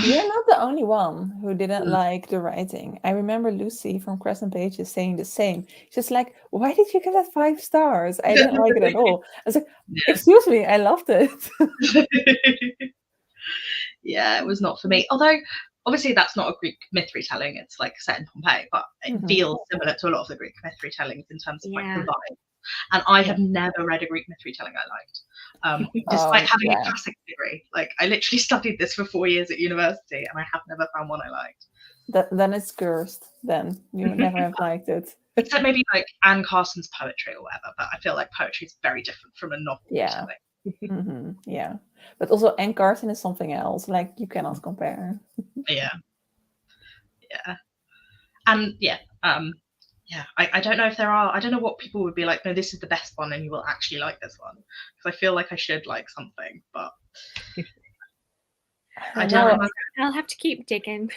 You're not the only one who didn't like the writing. I remember Lucy from Crescent Pages saying the same. She's like, "Why did you give that 5 stars? I didn't like it at all." I was like, "Excuse me, I loved it." Yeah, it was not for me. Although, obviously, that's not a Greek myth retelling. It's like set in Pompeii, but it feels similar to a lot of the Greek myth retellings in terms of like the vibe. And I have never read a Greek myth retelling I liked, despite having a classics degree. Like, I literally studied this for 4 years at university, and I have never found one I liked. Then it's cursed. Then you would never have liked it. Except maybe like Anne Carson's poetry or whatever. But I feel like poetry is very different from a novel retelling. Yeah, but also Anne Carson is something else. Like, you cannot compare. Yeah, and I don't know if there are. I don't know what people would be like. No, this is the best one, and you will actually like this one, because I feel like I should like something, but I don't know. I'll have to keep digging.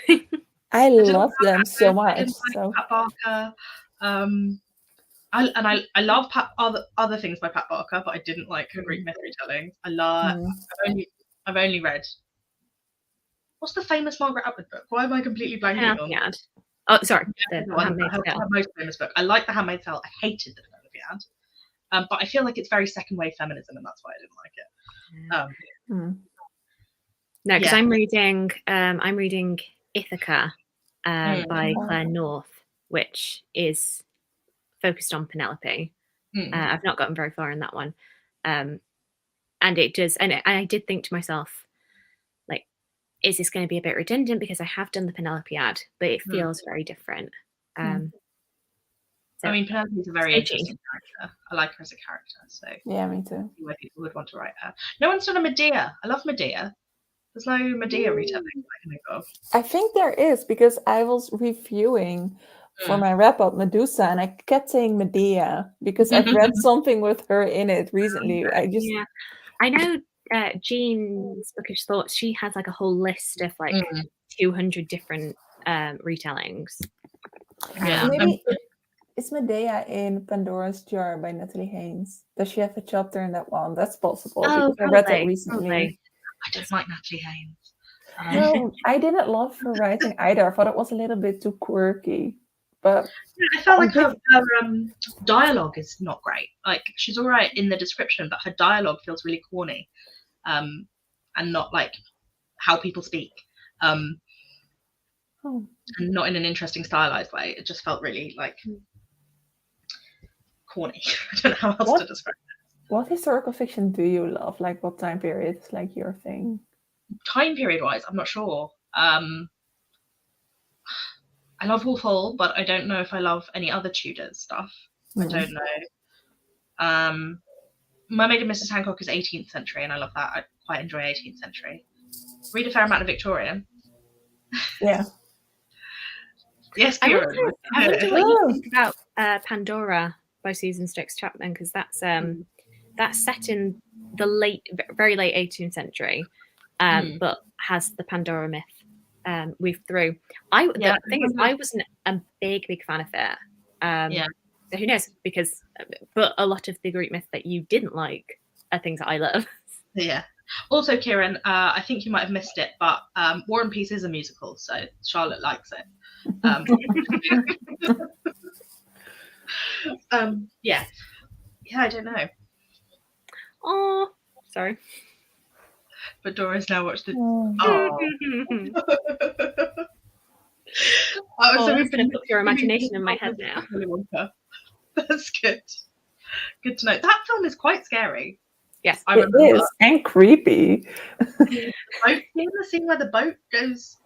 I love them so much. So Pat Barker. I love other things by Pat Barker, but I didn't like her Greek myth retelling. I've only read. What's the famous Margaret Atwood book? Why am I completely blanking on? Oh, sorry. Her most famous book. I like The Handmaid's Tale. I hated The Penelope, but I feel like it's very second wave feminism, and that's why I didn't like it. No, because I'm reading Ithaca by Claire North, which is focused on Penelope. I've not gotten very far in that one, and it does. And I did think to myself, like, is this going to be a bit redundant, because I have done the Penelope ad, but it feels very different. So, I mean, Penelope is a very interesting character. I like her as a character. So yeah, me too. Where people would want to write her. No one's done a Medea. I love Medea. There's no Medea retelling I can think of. I think there is, because I was reviewing for my wrap-up Medusa, and I kept saying Medea because I've read something with her in it recently. I know Jean's Bookish Thoughts, she has like a whole list of like 200 different retellings. Yeah. Maybe is Medea in Pandora's Jar by Natalie Haynes? Does she have a chapter in that one? That's possible because I read that recently. Probably. I don't like Natalie Haynes. No, I didn't love her writing either. I thought it was a little bit too quirky. But I felt like her dialogue is not great. Like, she's all right in the description, but her dialogue feels really corny, and not like how people speak, and not in an interesting stylized way. It just felt really like corny. I don't know how else to describe it. What historical fiction do you love? Like, what time period is like your thing? Time period wise, I'm not sure. I love Wolf Hall, but I don't know if I love any other Tudor stuff. I don't know. Mermaid and Mrs. Hancock is 18th century, and I love that. I quite enjoy 18th century. Read a fair amount of Victorian. Yeah. Yes, I Kieran. wonder what you think about Pandora by Susan Stokes Chapman, because that's set in the very late 18th century, but has the Pandora myth weaved through. The thing is, I wasn't a big fan of it. So who knows? But a lot of the Greek myth that you didn't like are things that I love. Yeah. Also, Kieran, I think you might have missed it, but War and Peace is a musical, so Charlotte likes it. Yeah, I don't know. Oh, sorry. But Dora's now watched the. So we've been put your imagination in my head now. That's good. Good to know. That film is quite scary. Yes, I remember. It is, and creepy. I've seen the scene where the boat goes,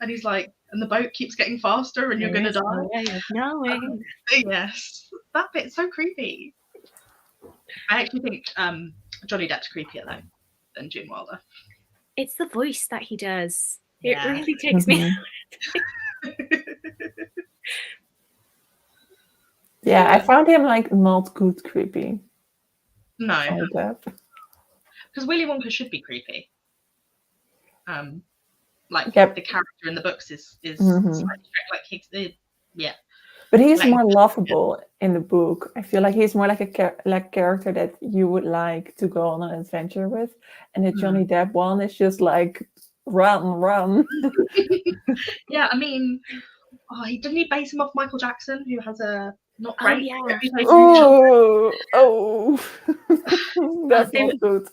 and he's like, and the boat keeps getting faster, and you're gonna die. Way of knowing. Yes, that bit's so creepy. I actually think Johnny Depp's creepier though than Gene Wilder. It's the voice that he does. It really takes me. Yeah, I found him like not good creepy. No, because Willy Wonka should be creepy. The character in the books is slightly like he's But he's like, more lovable in the book. I feel like he's more like a character that you would like to go on an adventure with, and the Johnny Depp one is just like run. Yeah, I mean, didn't he base him off Michael Jackson, who has a not great reputation? That's not good.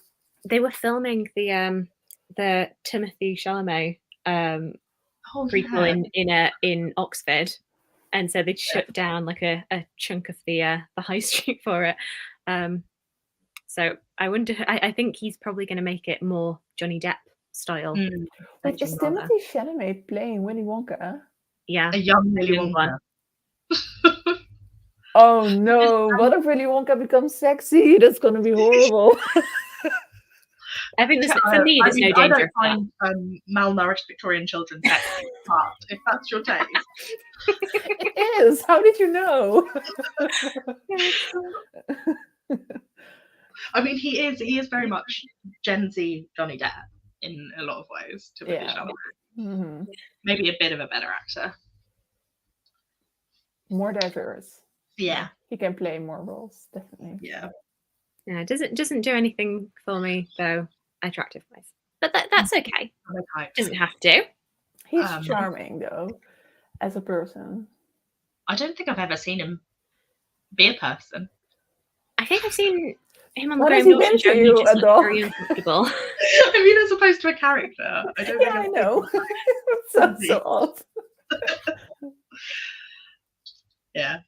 They were filming the Timothy Chalamet prequel in Oxford, and so they shut down like a chunk of the high street for it. So I wonder. I think he's probably going to make it more Johnny Depp style. But is Timothy Chalamet playing Willy Wonka? Yeah, a young Willy Wonka. Oh no! What if Willy Wonka becomes sexy? That's going to be horrible. I think for me, there's no danger. I don't find malnourished Victorian children sexy, if that's your taste. It is. How did you know? I mean, he is very much Gen Z Johnny Depp in a lot of ways. To be maybe a bit of a better actor, more diverse. Yeah, he can play more roles, definitely. Yeah. Yeah, doesn't do anything for me though, attractive wise. But that's okay. Doesn't have to. He's charming though, as a person. I don't think I've ever seen him be a person. I think I've seen him on the What has he been to you, a dog? Very uncomfortable. I mean, as opposed to a character. I don't I know. It sounds so odd. Yeah.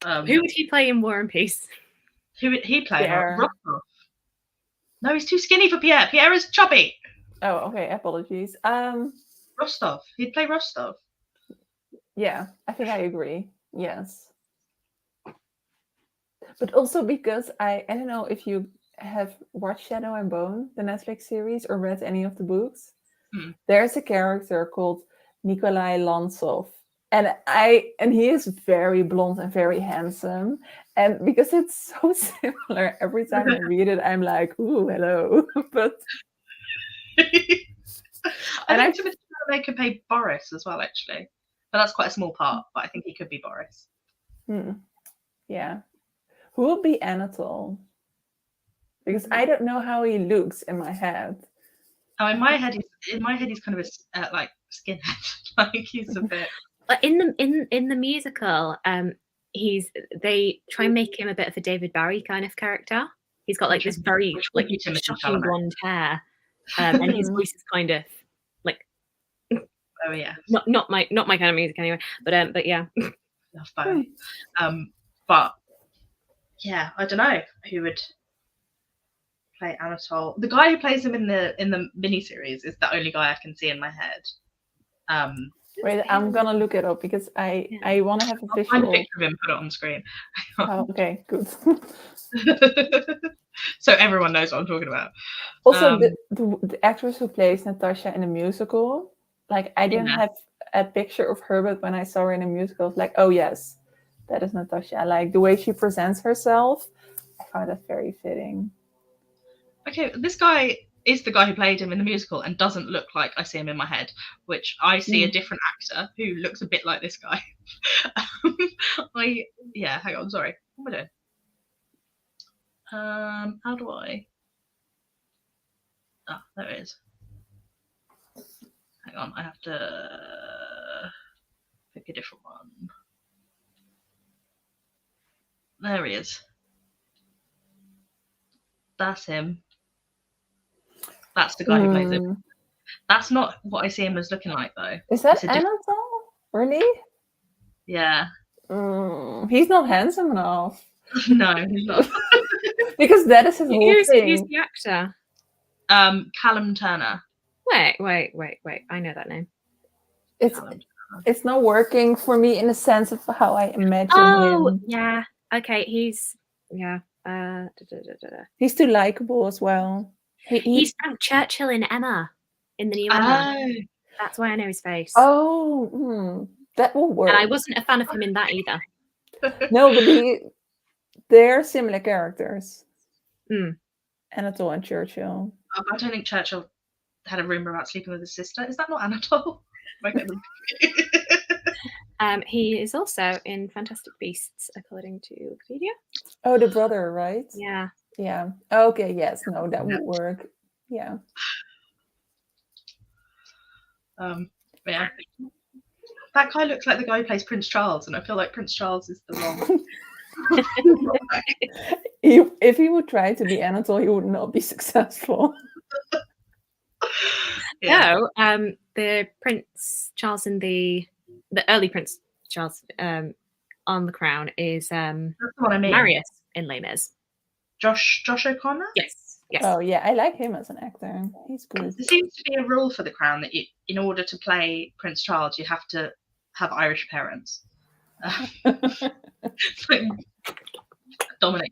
Who would he play in War and Peace? Who would he play? Rostov. No, he's too skinny for Pierre. Pierre is chubby. Oh, okay. Apologies. Rostov. He'd play Rostov. Yeah, I think I agree. Yes. But also because I don't know if you have watched Shadow and Bone, the Netflix series, or read any of the books. There's a character called Nikolai Lantsov. And he is very blonde and very handsome. And because it's so similar, every time I read it, I'm like, ooh, hello. But I And think to be fair, they could play Boris as well, actually. But that's quite a small part, but I think he could be Boris. yeah. Who will be Anatole? Because I don't know how he looks in my head. Oh, in my head, he's kind of a like skinhead. Like he's a bit. But in the musical, they try and make him a bit of a David Bowie kind of character. He's got like this very like shocking blonde hair, and his voice is kind of like. Oh yeah. Not my kind of music anyway. But yeah. Love Bowie. But yeah, I don't know who would play Anatole. The guy who plays him in the miniseries is the only guy I can see in my head. Wait, I'm gonna look it up because I want to have a visual. I'll find a picture of him, put it on screen. Oh, okay, good. So everyone knows what I'm talking about. Also, the actress who plays Natasha in the musical, like I didn't have a picture of her, but when I saw her in a musical, I was like, oh yes, that is Natasha. Like the way she presents herself, I found that very fitting. Okay, this guy is the guy who played him in the musical and doesn't look like I see him in my head, which I see a different actor who looks a bit like this guy. Hang on, sorry. What am I doing? How do I? Oh, there it is. Hang on, I have to pick a different one. There he is. That's him. That's the guy who plays him. That's not what I see him as looking like, though. Is that Anatole? Really? Yeah. He's not handsome enough. No, he's not. Because that is his whole thing. Who's the actor? Callum Turner. Wait. I know that name. It's not working for me in the sense of how I imagine him. Oh, yeah. Okay, he's He's too likable as well. He's Frank Churchill in Emma, in the new Emma. That's why I know his face. Oh, that will work. And I wasn't a fan of him in that either. No, but they're similar characters. Anatole and Churchill. I don't think Churchill had a rumor about sleeping with his sister. Is that not Anatole? He is also in Fantastic Beasts, according to Wikipedia. Oh, the brother, right? Yeah. Yeah. Okay, yes. No, that would work. Yeah. Yeah. That guy looks like the guy who plays Prince Charles, and I feel like Prince Charles is the wrong. If he would try to be Anatole, he would not be successful. No, the Prince Charles in the early Prince Charles on the Crown is That's what I mean. Marius in Les Mis. Josh O'Connor? Yes. Oh yeah, I like him as an actor. He's good. There seems to be a rule for the Crown that in order to play Prince Charles, you have to have Irish parents. Dominic,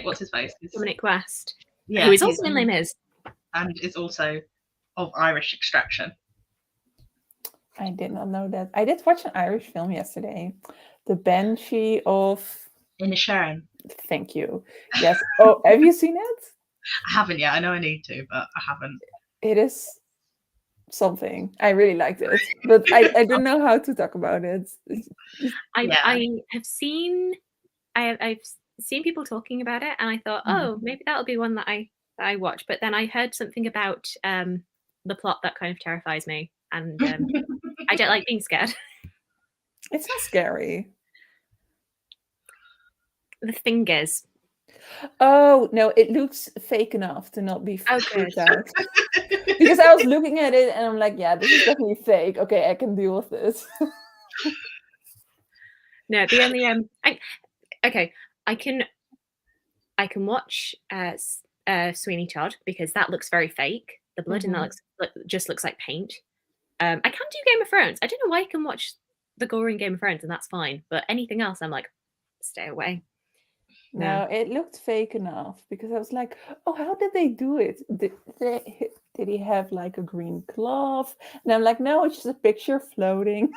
what's his face? Dominic West. Yeah, who is also in Les Mis. And is also of Irish extraction. I did not know that. I did watch an Irish film yesterday. The Banshee of Inisherin. Thank you. Yes. Oh, have you seen it? I haven't yet. I know I need to, but I haven't. It is something. I really liked it, but I don't know how to talk about it. I've seen people talking about it, and I thought, oh, maybe that'll be one that I watch. But then I heard something about the plot that kind of terrifies me, and I don't like being scared. It's not scary. The fingers. Oh no, it looks fake enough to not be freaked out. Because I was looking at it and I'm like, yeah, this is definitely fake. Okay, I can deal with this. No, the only I can watch Sweeney Todd because that looks very fake. The blood in that just looks like paint. I can't do Game of Thrones. I don't know why I can watch the gore in Game of Thrones and that's fine, but anything else, I'm like, stay away. No, it looked fake enough because I was like, oh, how did they do it? Did he have like a green cloth? And I'm like, no, it's just a picture floating.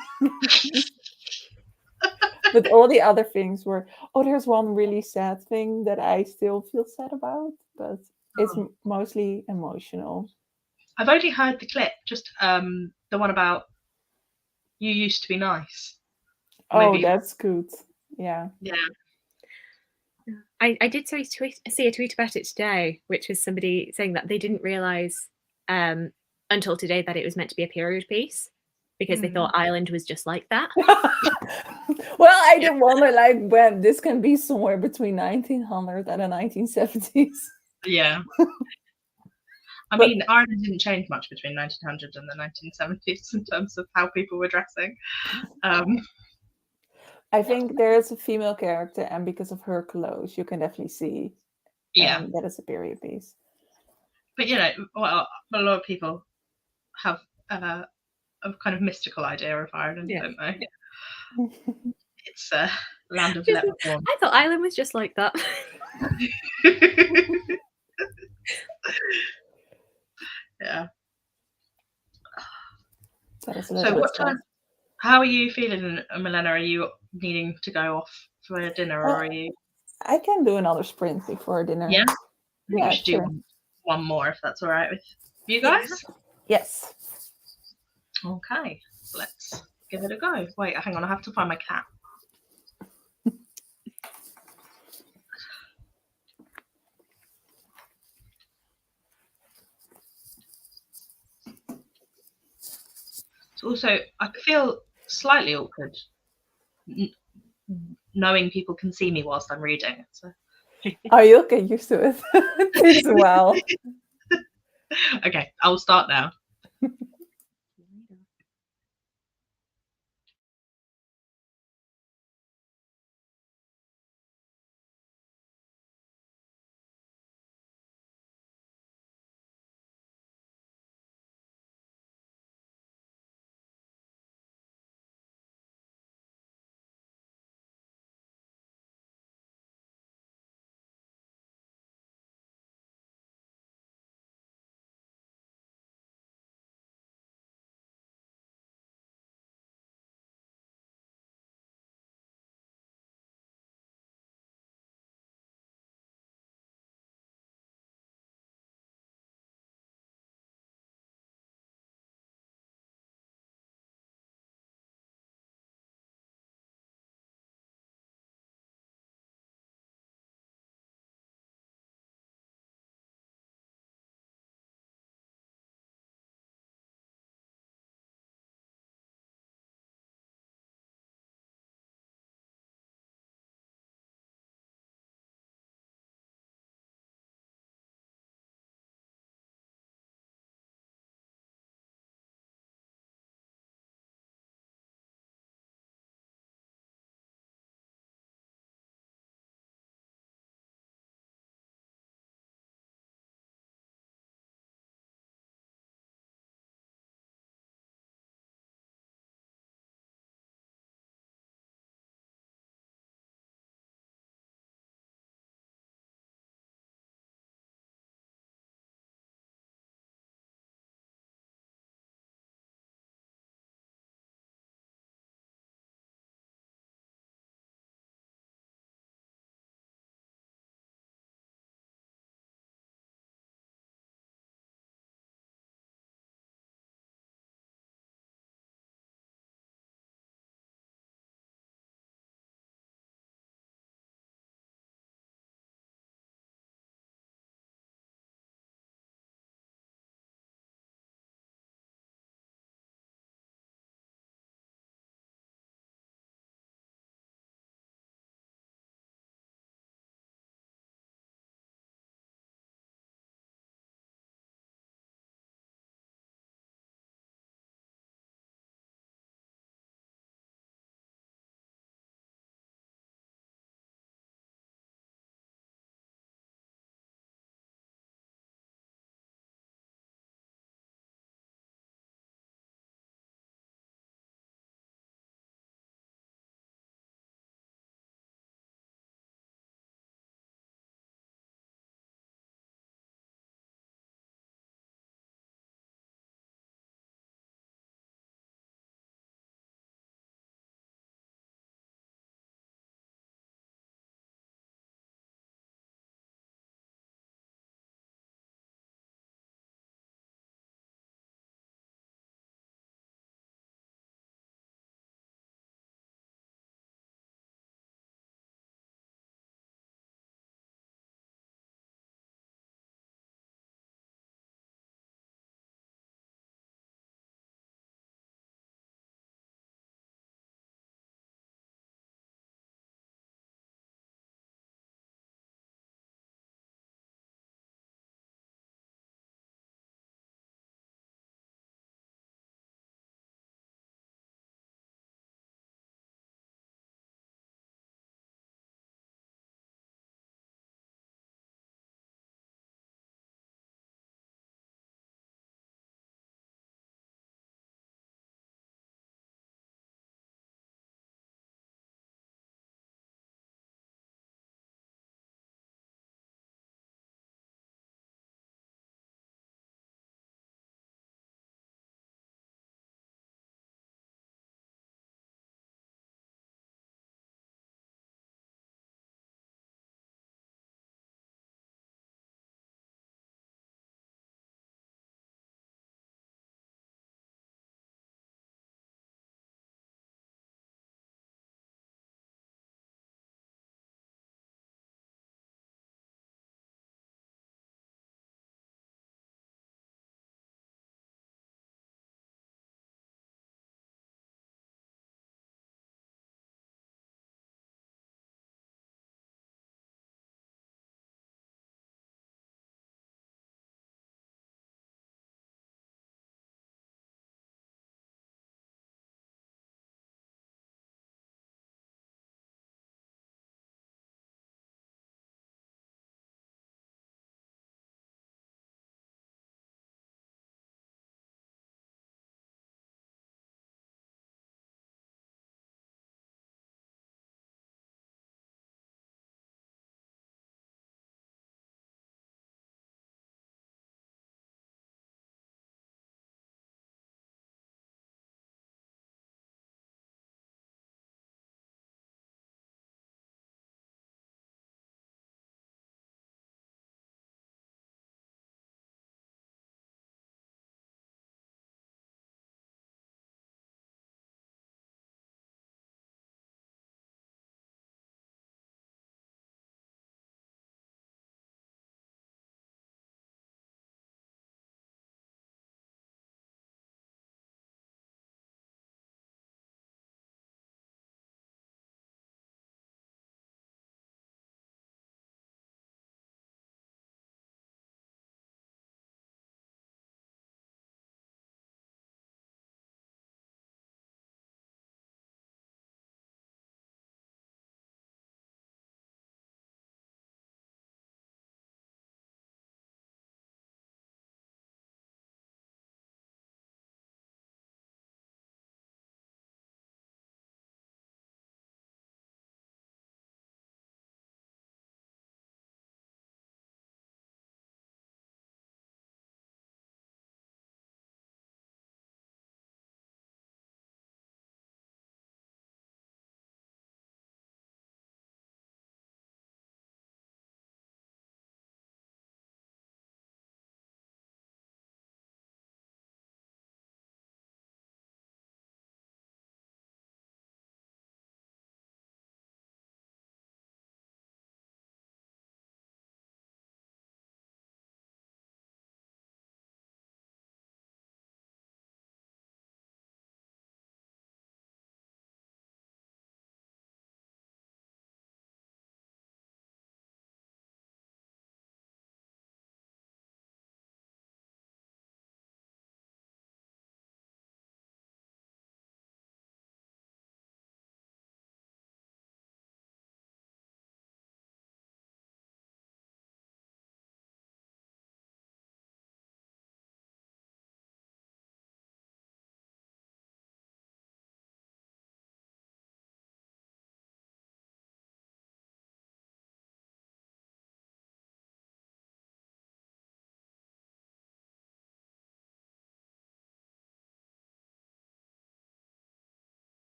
But all the other things were, oh, there's one really sad thing that I still feel sad about, but it's Oh. mostly emotional. I've only heard the clip, just the one about you used to be nice. Oh, Maybe. that's good. Yeah. Yeah. I did see a tweet about it today, which was somebody saying that they didn't realise until today that it was meant to be a period piece because they thought Ireland was just like that. Well, I did wonder, like, when this can be somewhere between 1900 and the 1970s. Yeah. I mean, Ireland didn't change much between 1900 and the 1970s in terms of how people were dressing. I think there's a female character, and because of her clothes, you can definitely see that it's a period piece. But you know, well, a lot of people have a kind of mystical idea of Ireland, don't they? Yeah. It's a land of leprechaun. I thought Ireland was just like that. Yeah. So what time? How are you feeling, Milena? Are you needing to go off for dinner, or are you? I can do another sprint before dinner. Yeah. I think we should do one more if that's all right with you guys. Yes. Okay, let's give it a go. Wait, hang on, I have to find my cat. So also, I feel slightly awkward knowing people can see me whilst I'm reading. So. Oh, you'll get used to it. It takes a while. Okay, I'll start now.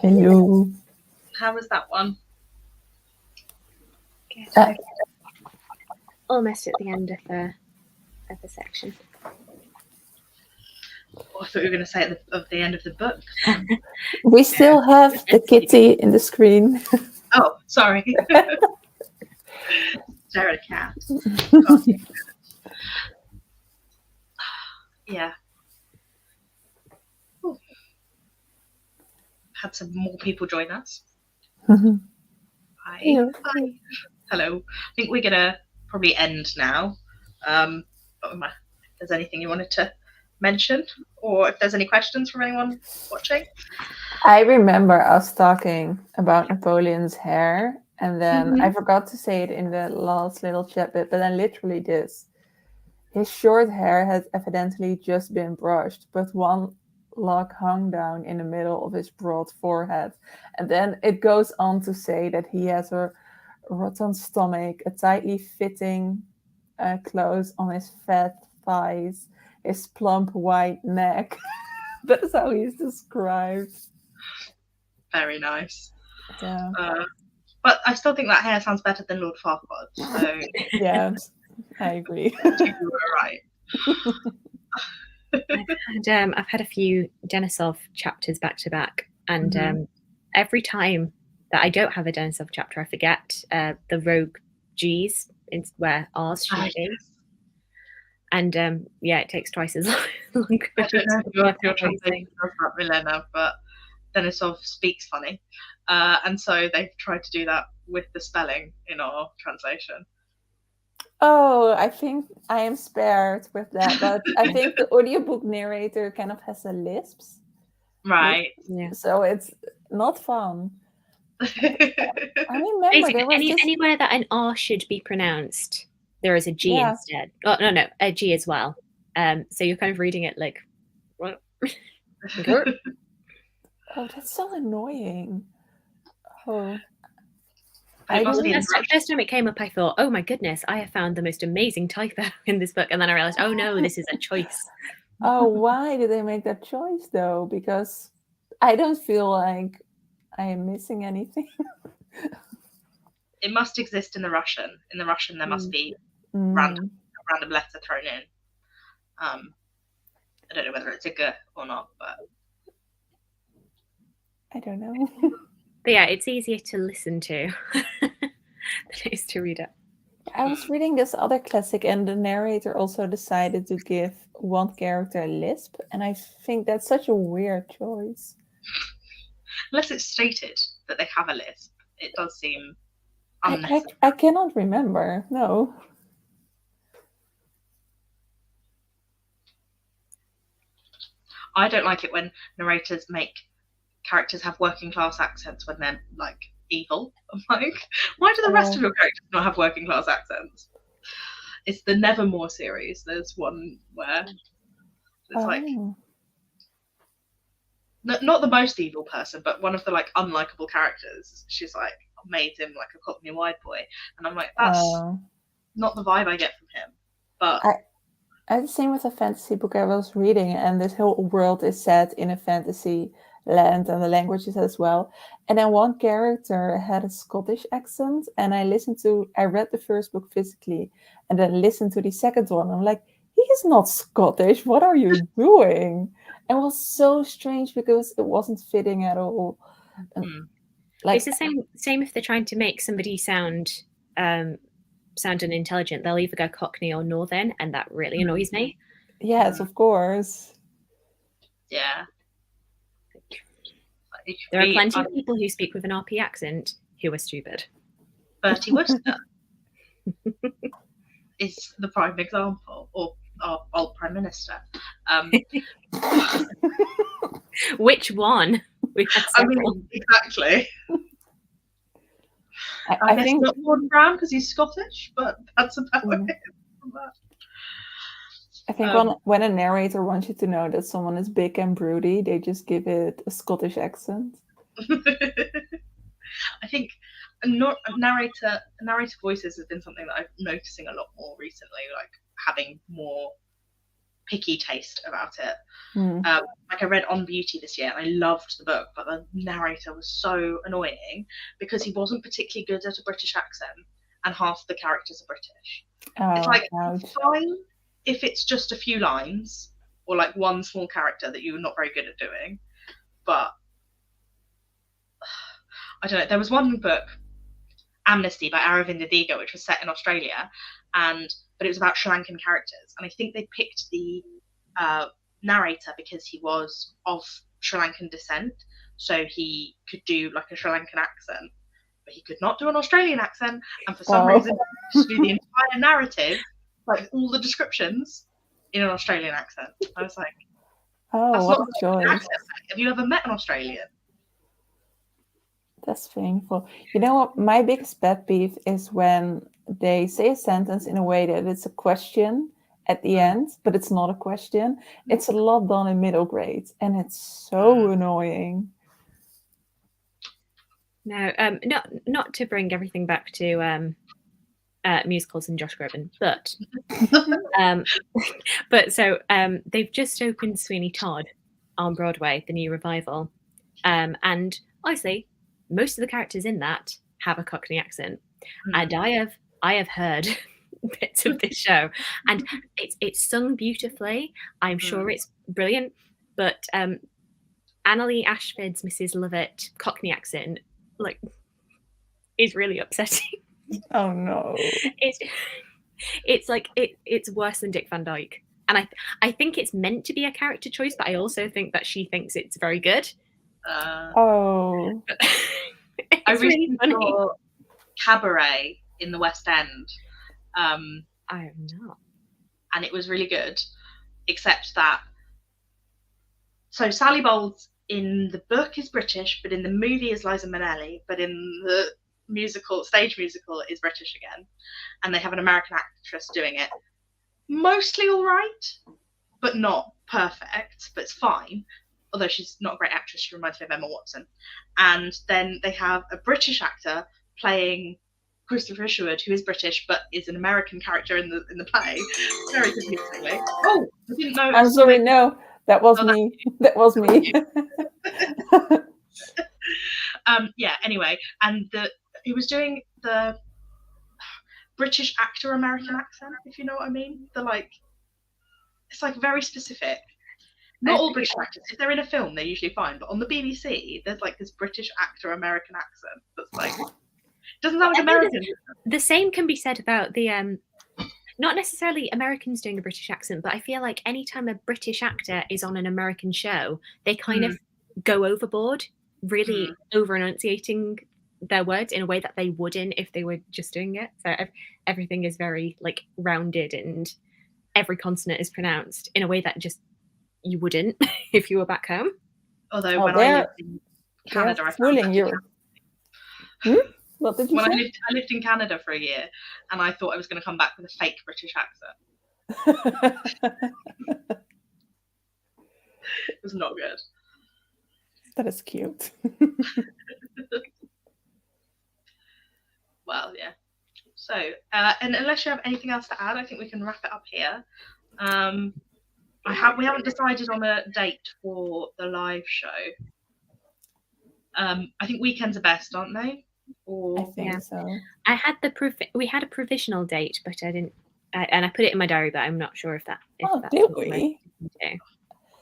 Hello. How was that one? Good. Almost at the end of the section. Oh, I thought you were going to say at the end of the book. We still have the kitty in the screen. Oh, sorry. Stare at a cat. Yeah. Ooh. Had some more people join us. Hi. Hello. Hi. Hello. I think we're gonna probably end now. But if there's anything you wanted to mention, or if there's any questions from anyone watching. I remember us talking about Napoleon's hair, and then I forgot to say it in the last little chat bit, but then literally this. His short hair had evidently just been brushed, but one lock hung down in the middle of his broad forehead. And then it goes on to say that he has a rotund stomach, a tightly fitting clothes on his fat thighs, his plump white neck. That's how he's described. Very nice. Yeah. But I still think that hair sounds better than Lord Farquaad. So yeah, I agree. you were right. I've had a few Denisov chapters back to back, and every time that I don't have a Denisov chapter, I forget the rogue G's where R's should be. And it takes twice as long. I don't know if your translation does that, Milena, but Denisov speaks funny. And so they've tried to do that with the spelling in our translation. Oh, I think I am spared with that, but I think the audiobook narrator kind of has a lisps. Right. Yeah. So it's not fun. I remember Basically, there was anywhere that an R should be pronounced, there is a G instead. Oh, no, a G as well. So you're kind of reading it like, what? Oh, that's so annoying. Oh. First time it came up, I thought, oh my goodness, I have found the most amazing typo in this book. And then I realized, oh no, this is a choice. Oh, why did they make that choice though? Because I don't feel like I am missing anything. It must exist in the Russian. In the Russian, there must be a random letter thrown in. I don't know whether it's a G or not, but I don't know. But yeah, it's easier to listen to than it is to read it. I was reading this other classic, and the narrator also decided to give one character a lisp, and I think that's such a weird choice. Unless it's stated that they have a lisp, it does seem unnecessary. I cannot remember. No. I don't like it when narrators make characters have working class accents when they're like evil. I'm like, why do the rest of your characters not have working class accents? It's the Nevermore series. There's one where it's like not the most evil person, but one of the like unlikable characters. She's like made him like a Cockney white boy, and I'm like, that's not the vibe I get from him. But I had the same with a fantasy book I was reading, and this whole world is set in a fantasy land, and the languages as well. And then one character had a Scottish accent, and I read the first book physically, and then listened to the second one. I'm like, he is not Scottish. What are you doing? And it was so strange because it wasn't fitting at all. Like, it's the same if they're trying to make somebody sound unintelligent. They'll either go Cockney or Northern, and that really annoys me. Yes, of course. Yeah. There are plenty of people who speak with an RP accent who are stupid. Bertie Wooster is the prime example, or our old Prime Minister. Which one? I mean, exactly. I guess think not Gordon Brown because he's Scottish, but that's about it. I think when a narrator wants you to know that someone is big and broody, they just give it a Scottish accent. I think narrator voices has been something that I'm noticing a lot more recently, like having more picky taste about it. Mm. Like I read On Beauty this year and I loved the book, but the narrator was so annoying because he wasn't particularly good at a British accent and half the characters are British. It's like fine if it's just a few lines or like one small character that you're not very good at doing, but I don't know. There was one book, Amnesty by Aravinda Diga, which was set in Australia, but it was about Sri Lankan characters, and I think they picked the narrator because he was of Sri Lankan descent, so he could do like a Sri Lankan accent, but he could not do an Australian accent, and for some reason he could do the entire narrative, like all the descriptions, in an Australian accent. I was like, oh, what a choice. Have you ever met an Australian? That's painful. You know what? My biggest pet peeve is when they say a sentence in a way that it's a question at the end, but it's not a question. It's a lot done in middle grade, and it's so annoying. No, not to bring everything back to musicals and Josh Groban, but so they've just opened Sweeney Todd on Broadway, the new revival, and honestly, most of the characters in that have a Cockney accent, and I have heard bits of this show, and it's sung beautifully. I'm sure it's brilliant, but Annalie Ashford's Mrs. Lovett Cockney accent, like, is really upsetting. Oh no! It's like it's worse than Dick Van Dyke, and I think it's meant to be a character choice, but I also think that she thinks it's very good. Oh. I recently saw Cabaret in the West End. I have not. And it was really good, except that. So Sally Bowles in the book is British, but in the movie is Liza Minnelli, but in the stage musical is British again. And they have an American actress doing it. Mostly all right, but not perfect, but it's fine. Although she's not a great actress, she reminds me of Emma Watson. And then they have a British actor playing Christopher Isherwood, who is British but is an American character in the play. Very confusingly. Oh, I didn't know. I'm sorry, no, that was me. That was me. Yeah. Anyway, and he was doing the British actor American accent, if you know what I mean. It's like very specific. Not all British actors. If they're in a film, they're usually fine. But on the BBC, there's like this British actor American accent that's like doesn't sound like American. The same can be said about the not necessarily Americans doing a British accent, but I feel like anytime a British actor is on an American show, they kind of go overboard, really over enunciating their words in a way that they wouldn't if they were just doing it. So everything is very like rounded, and every consonant is pronounced in a way that just you wouldn't if you were back home. Although when I lived in Canada, I fooling you. What did you say? I lived in Canada for a year, and I thought I was going to come back with a fake British accent. It was not good. That is cute. Well, yeah. So, and unless you have anything else to add, I think we can wrap it up here. We haven't decided on a date for the live show. I think weekends are best, aren't they? I think so. I had we had a provisional date, but I didn't. And I put it in my diary, but I'm not sure if that's did we?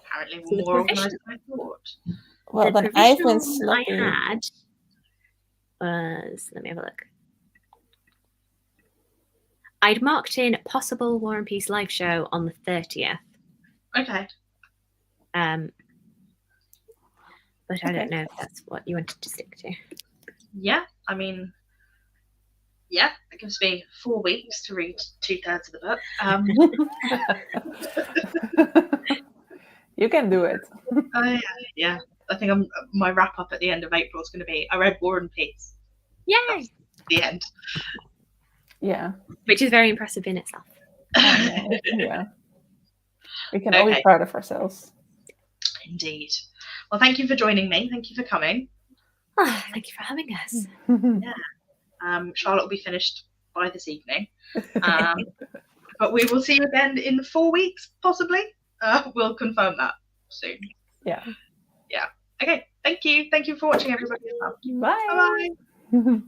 Apparently, we're more organised than I thought. Well, the then I've been provisional I had was, let me have a look. I'd marked in possible War and Peace live show on the 30th. Okay. But I don't know if that's what you wanted to stick to. Yeah, I mean, yeah, it gives me 4 weeks to read 2/3 of the book. You can do it. Yeah. I think my wrap up at the end of April is going to be I read War and Peace. Yay! That's the end. Yeah. Which is very impressive in itself. Yeah. We can all be proud of ourselves. Indeed. Well, thank you for joining me. Thank you for coming. Oh, thank you for having us. Yeah. Charlotte will be finished by this evening. I've but we will see you again in 4 weeks, possibly. We'll confirm that soon. Yeah. Okay. Thank you. Thank you for watching, everybody. Bye. Bye.